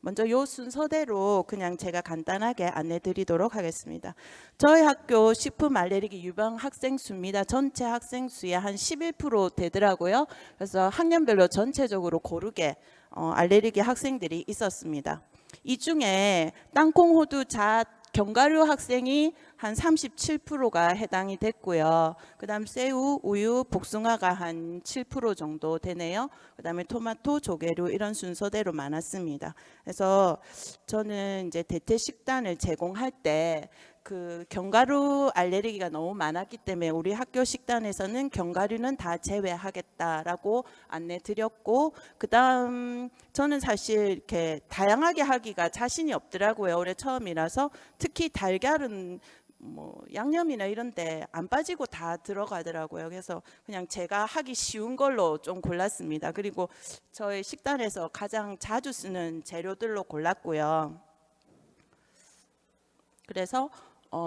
먼저 요 순서대로 그냥 제가 간단하게 안내 드리도록 하겠습니다. 저희 학교 식품 알레르기 유병 학생 수입니다. 전체 학생 수의 한 11% 되더라고요. 그래서 학년별로 전체적으로 고르게 알레르기 학생들이 있었습니다. 이 중에 땅콩, 호두, 잣, 견과류 학생이 한 37%가 해당이 됐고요. 그다음 새우, 우유, 복숭아가 한 7% 정도 되네요. 그다음에 토마토, 조개류 이런 순서대로 많았습니다. 그래서 저는 이제 대체 식단을 제공할 때 그 견과류 알레르기가 너무 많았기 때문에 우리 학교 식단에서는 견과류는 다 제외하겠다라고 안내 드렸고, 그다음 저는 사실 이렇게 다양하게 하기가 자신이 없더라고요. 올해 처음이라서. 특히 달걀은 뭐 양념이나 이런 데 안 빠지고 다 들어가더라고요. 그래서 그냥 제가 하기 쉬운 걸로 좀 골랐습니다. 그리고 저희 식단에서 가장 자주 쓰는 재료들로 골랐고요. 그래서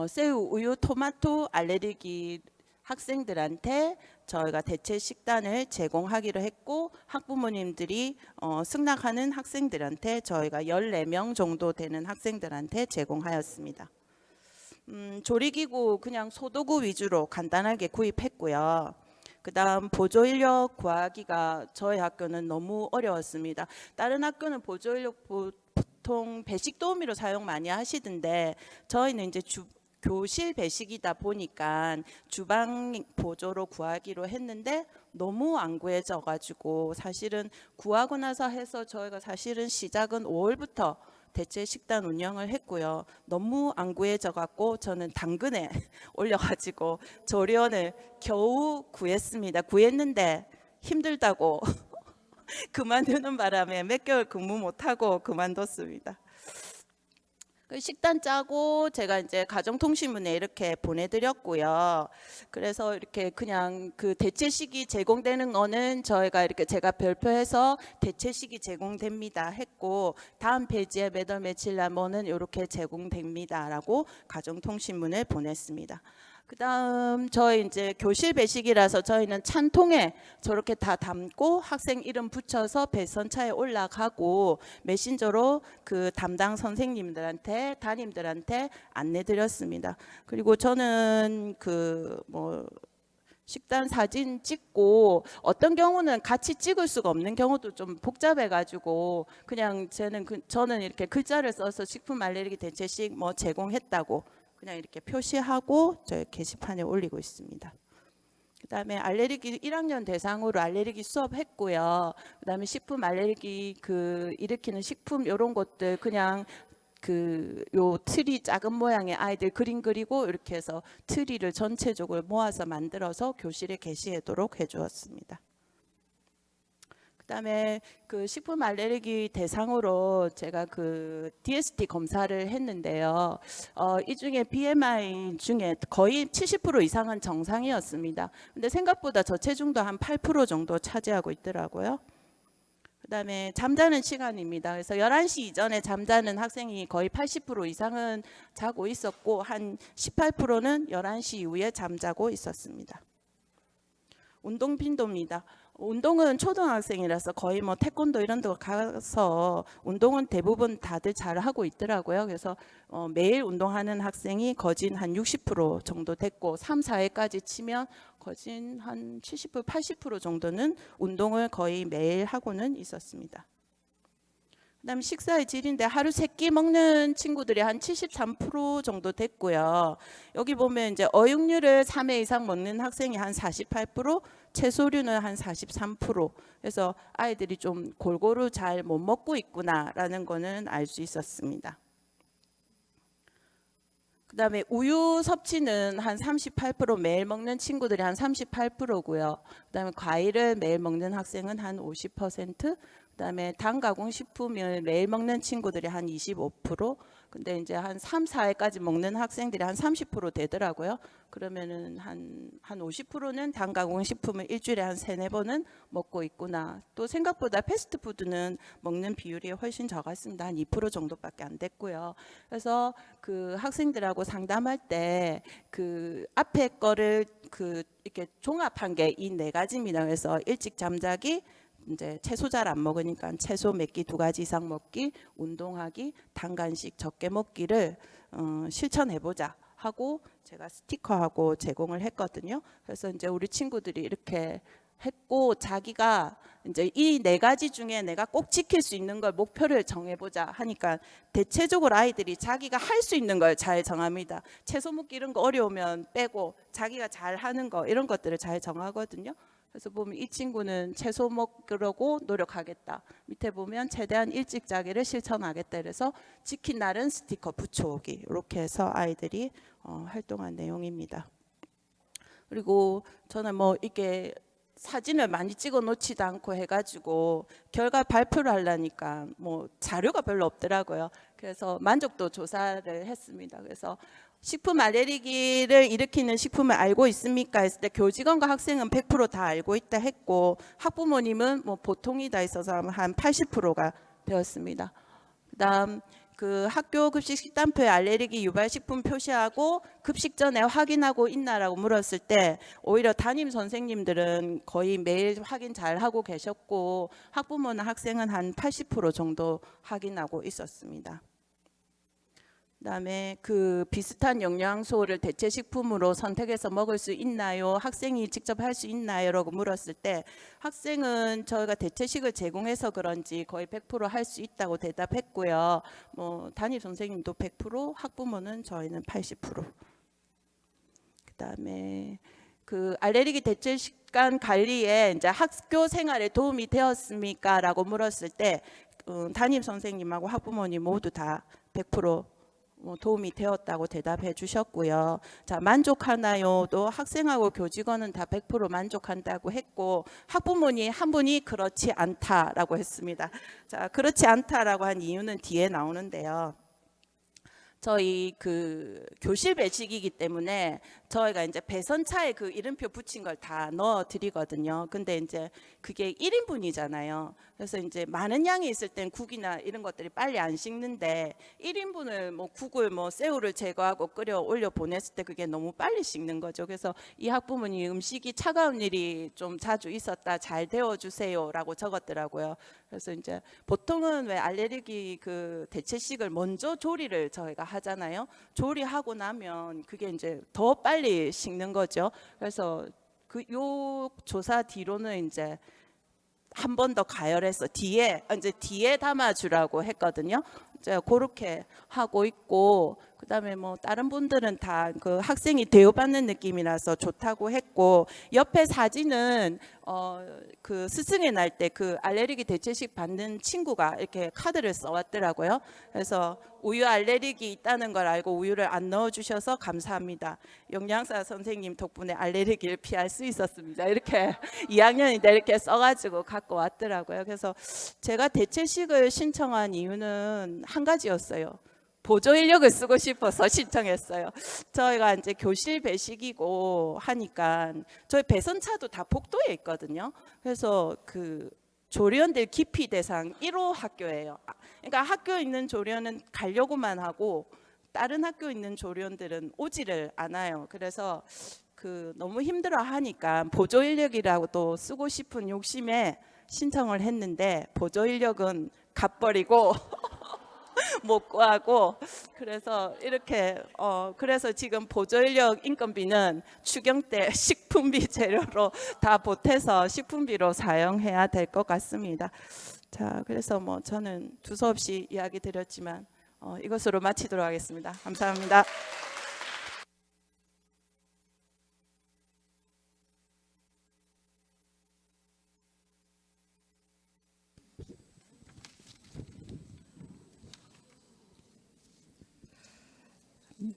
새우, 우유, 토마토 알레르기 학생들한테 저희가 대체 식단을 제공하기로 했고, 학부모님들이 승낙하는 학생들한테 저희가 14명 정도 되는 학생들한테 제공하였습니다. 조리기구 그냥 소도구 위주로 간단하게 구입했고요. 그다음 보조인력 구하기가 저희 학교는 너무 어려웠습니다. 다른 학교는 보조인력 보통 배식 도우미로 사용 많이 하시던데 저희는 이제 교실 배식이다 보니까 주방 보조로 구하기로 했는데 너무 안 구해져 가지고 사실은 구하고 나서 해서 저희가 사실은 시작은 5월부터 대체 식단 운영을 했고요. 너무 안 구해져 갖고 저는 당근에 올려가지고 조리원을 겨우 구했습니다. 구했는데 힘들다고 그만두는 바람에 몇 개월 근무 못하고 그만뒀습니다. 식단 짜고 제가 이제 가정통신문에 이렇게 보내드렸고요. 그래서 이렇게 그냥 그 대체식이 제공되는 거는 저희가 이렇게 제가 별표해서 대체식이 제공됩니다 했고, 다음 페이지에 몇 월 며칠 날 뭐는 이렇게 제공됩니다라고 가정통신문을 보냈습니다. 그다음 저희 이제 교실 배식이라서 저희는 찬통에 저렇게 다 담고 학생 이름 붙여서 배선차에 올라가고 메신저로 그 담당 선생님들한테 담임들한테 안내 드렸습니다. 그리고 저는 그 뭐 식단 사진 찍고 어떤 경우는 같이 찍을 수가 없는 경우도 좀 복잡해 가지고 그냥 저는 이렇게 글자를 써서 식품 알레르기 대체식 뭐 제공했다고 그냥 이렇게 표시하고 저희 게시판에 올리고 있습니다. 그다음에 알레르기 1학년 대상으로 알레르기 수업했고요. 그다음에 식품 알레르기 일으키는 식품 이런 것들 그냥 요 트리 작은 모양의 아이들 그림 그리고 이렇게 해서 트리를 전체적으로 모아서 만들어서 교실에 게시하도록 해주었습니다. 그다음에 그 식품 알레르기 대상으로 제가 그 DST 검사를 했는데요. 이 중에 BMI 중에 거의 70% 이상은 정상이었습니다. 근데 생각보다 저체중도 한 8% 정도 차지하고 있더라고요. 그다음에 잠자는 시간입니다. 그래서 11시 이전에 잠자는 학생이 거의 80% 이상은 자고 있었고 한 18%는 11시 이후에 잠자고 있었습니다. 운동 빈도입니다. 운동은 초등학생이라서 거의 뭐 태권도 이런 데 가서 운동은 대부분 다들 잘 하고 있더라고요. 그래서 매일 운동하는 학생이 거진 한 60% 정도 됐고 3, 4회까지 치면 거진 한 70%, 80% 정도는 운동을 거의 매일 하고는 있었습니다. 그다음에 식사의 질인데 하루 3끼 먹는 친구들이 한 73% 정도 됐고요. 여기 보면 이제 어육류를 3회 이상 먹는 학생이 한 48%, 채소류는 한 43%. 그래서 아이들이 좀 골고루 잘 못 먹고 있구나라는 거는 알 수 있었습니다. 그다음에 우유 섭취는 한 38% 매일 먹는 친구들이 한 38%고요. 그다음에 과일을 매일 먹는 학생은 한 50%, 그다음에 당 가공 식품을 매일 먹는 친구들이 한 25%, 근데 이제 한 3, 4회까지 먹는 학생들이 한 30% 되더라고요. 그러면은 한 50%는 당 가공 식품을 일주일에 한 3-4번은 먹고 있구나. 또 생각보다 패스트푸드는 먹는 비율이 훨씬 적었습니다. 한 2% 정도밖에 안 됐고요. 그래서 그 학생들하고 상담할 때 그 앞에 거를 그 이렇게 종합한 게 이 4가지입니다. 그래서 일찍 잠자기, 이제 채소 잘 안 먹으니까 채소 몇 끼 2가지 이상 먹기, 운동하기, 단 간식 적게 먹기를 실천해보자 하고 제가 스티커하고 제공을 했거든요. 그래서 이제 우리 친구들이 이렇게 했고, 자기가 이제 이 4가지 중에 내가 꼭 지킬 수 있는 걸 목표를 정해보자 하니까 대체적으로 아이들이 자기가 할 수 있는 걸 잘 정합니다. 채소 먹기 이런 거 어려우면 빼고 자기가 잘 하는 거 이런 것들을 잘 정하거든요. 그래서 보면 이 친구는 채소 먹으려고 노력하겠다. 밑에 보면 최대한 일찍 자기를 실천하겠다. 그래서 지킨 날은 스티커 붙여오기. 이렇게 해서 아이들이 활동한 내용입니다. 그리고 저는 뭐 이게 사진을 많이 찍어 놓지도 않고 해가지고 결과 발표를 하려니까 뭐 자료가 별로 없더라고요. 그래서 만족도 조사를 했습니다. 그래서 식품 알레르기를 일으키는 식품을 알고 있습니까? 했을 때 교직원과 학생은 100% 다 알고 있다 했고, 학부모님은 뭐 보통이다 있어서 한 80%가 되었습니다. 그다음 그 학교 급식 식단표에 알레르기 유발 식품 표시하고 급식 전에 확인하고 있나라고 물었을 때 오히려 담임 선생님들은 거의 매일 확인 잘 하고 계셨고, 학부모나 학생은 한 80% 정도 확인하고 있었습니다. 그다음에 그 비슷한 영양소를 대체 식품으로 선택해서 먹을 수 있나요? 학생이 직접 할 수 있나요?라고 물었을 때 학생은 저희가 대체식을 제공해서 그런지 거의 100% 할 수 있다고 대답했고요. 뭐 담임 선생님도 100%, 학부모는 저희는 80%. 그다음에 그 알레르기 대체 식단 관리에 이제 학교 생활에 도움이 되었습니까?라고 물었을 때 담임 선생님하고 학부모님 모두 다 100% 도움이 되었다고 대답해 주셨고요. 자, 만족하나요?도 학생하고 교직원은 다 100% 만족한다고 했고, 학부모님 한 분이 그렇지 않다라고 했습니다. 자, 그렇지 않다라고 한 이유는 뒤에 나오는데요. 저희 그 교실 배식이기 때문에 저희가 이제 배선차에 그 이름표 붙인 걸 다 넣어 드리거든요. 근데 이제 그게 1인분이잖아요. 그래서 이제 많은 양이 있을 땐 국이나 이런 것들이 빨리 안 식는데 1인분을 뭐 국을 뭐 새우를 제거하고 끓여 올려 보냈을 때 그게 너무 빨리 식는 거죠. 그래서 이 학부모님 음식이 차가운 일이 좀 자주 있었다, 잘 데워 주세요라고 적었더라고요. 그래서 이제 보통은 왜 알레르기 그 대체식을 먼저 조리를 저희가 하잖아요. 조리하고 나면 그게 이제 더 빨리 식는 거죠. 그래서 그 요 조사 뒤로는 이제 한 번 더 가열해서 뒤에 담아주라고 했거든요. 이제 그렇게 하고 있고, 그다음에 뭐 다른 분들은 다 그 학생이 대우받는 느낌이라서 좋다고 했고, 옆에 사진은 그 스승의 날 때 그 알레르기 대체식 받는 친구가 이렇게 카드를 써왔더라고요. 그래서 우유 알레르기 있다는 걸 알고 우유를 안 넣어주셔서 감사합니다. 영양사 선생님 덕분에 알레르기를 피할 수 있었습니다. 이렇게 2학년인데 이렇게 써가지고 갖고 왔더라고요. 그래서 제가 대체식을 신청한 이유는 한 가지였어요. 보조 인력을 쓰고 싶어서 신청했어요. 저희가 이제 교실 배식이고 하니까 저희 배선차도 다 복도에 있거든요. 그래서 그 조리원들 기피 대상 1호 학교예요. 그러니까 학교에 있는 조리원은 가려고만 하고 다른 학교에 있는 조리원들은 오지를 않아요. 그래서 그 너무 힘들어 하니까 보조 인력이라고 또 쓰고 싶은 욕심에 신청을 했는데 보조 인력은 갓버리고 못 구하고, 그래서 이렇게 그래서 지금 보조 인력 인건비는 추경 때 식품비 재료로 다 보태서 식품비로 사용해야 될 것 같습니다. 자, 그래서 뭐 저는 두서없이 이야기 드렸지만 이것으로 마치도록 하겠습니다. 감사합니다.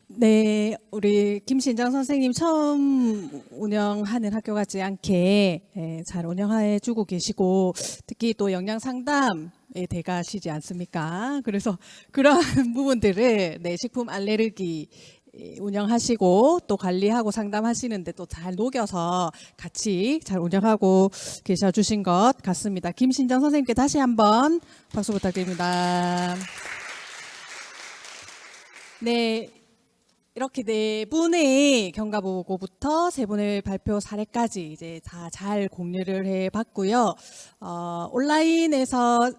네, 우리 김신정 선생님 처음 운영하는 학교 같지 않게 잘 운영해 주고 계시고 특히 또 영양 상담에 대가시지 않습니까? 그래서 그러한 부분들을 네, 식품 알레르기 운영하시고 또 관리하고 상담하시는데 또 잘 녹여서 같이 잘 운영하고 계셔 주신 것 같습니다. 김신정 선생님께 다시 한번 박수 부탁드립니다. 네. 이렇게 네 분의 경과보고부터 세 분의 발표 사례까지 이제 다 잘 공유를 해봤고요. 온라인에서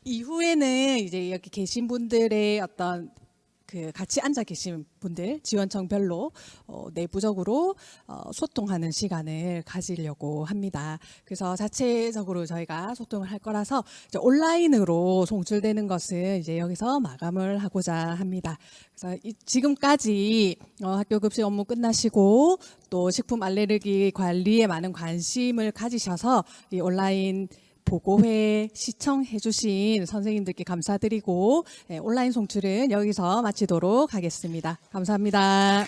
이후에는 이제 여기 계신 분들의 어떤 그 같이 앉아 계신 분들 지원청별로 내부적으로 소통하는 시간을 가지려고 합니다. 그래서 자체적으로 저희가 소통을 할 거라서 이제 온라인으로 송출되는 것은 이제 여기서 마감을 하고자 합니다. 그래서 지금까지 학교 급식 업무 끝나시고 또 식품 알레르기 관리에 많은 관심을 가지셔서 이 온라인 보고회 시청해 주신 선생님들께 감사드리고 온라인 송출은 여기서 마치도록 하겠습니다. 감사합니다.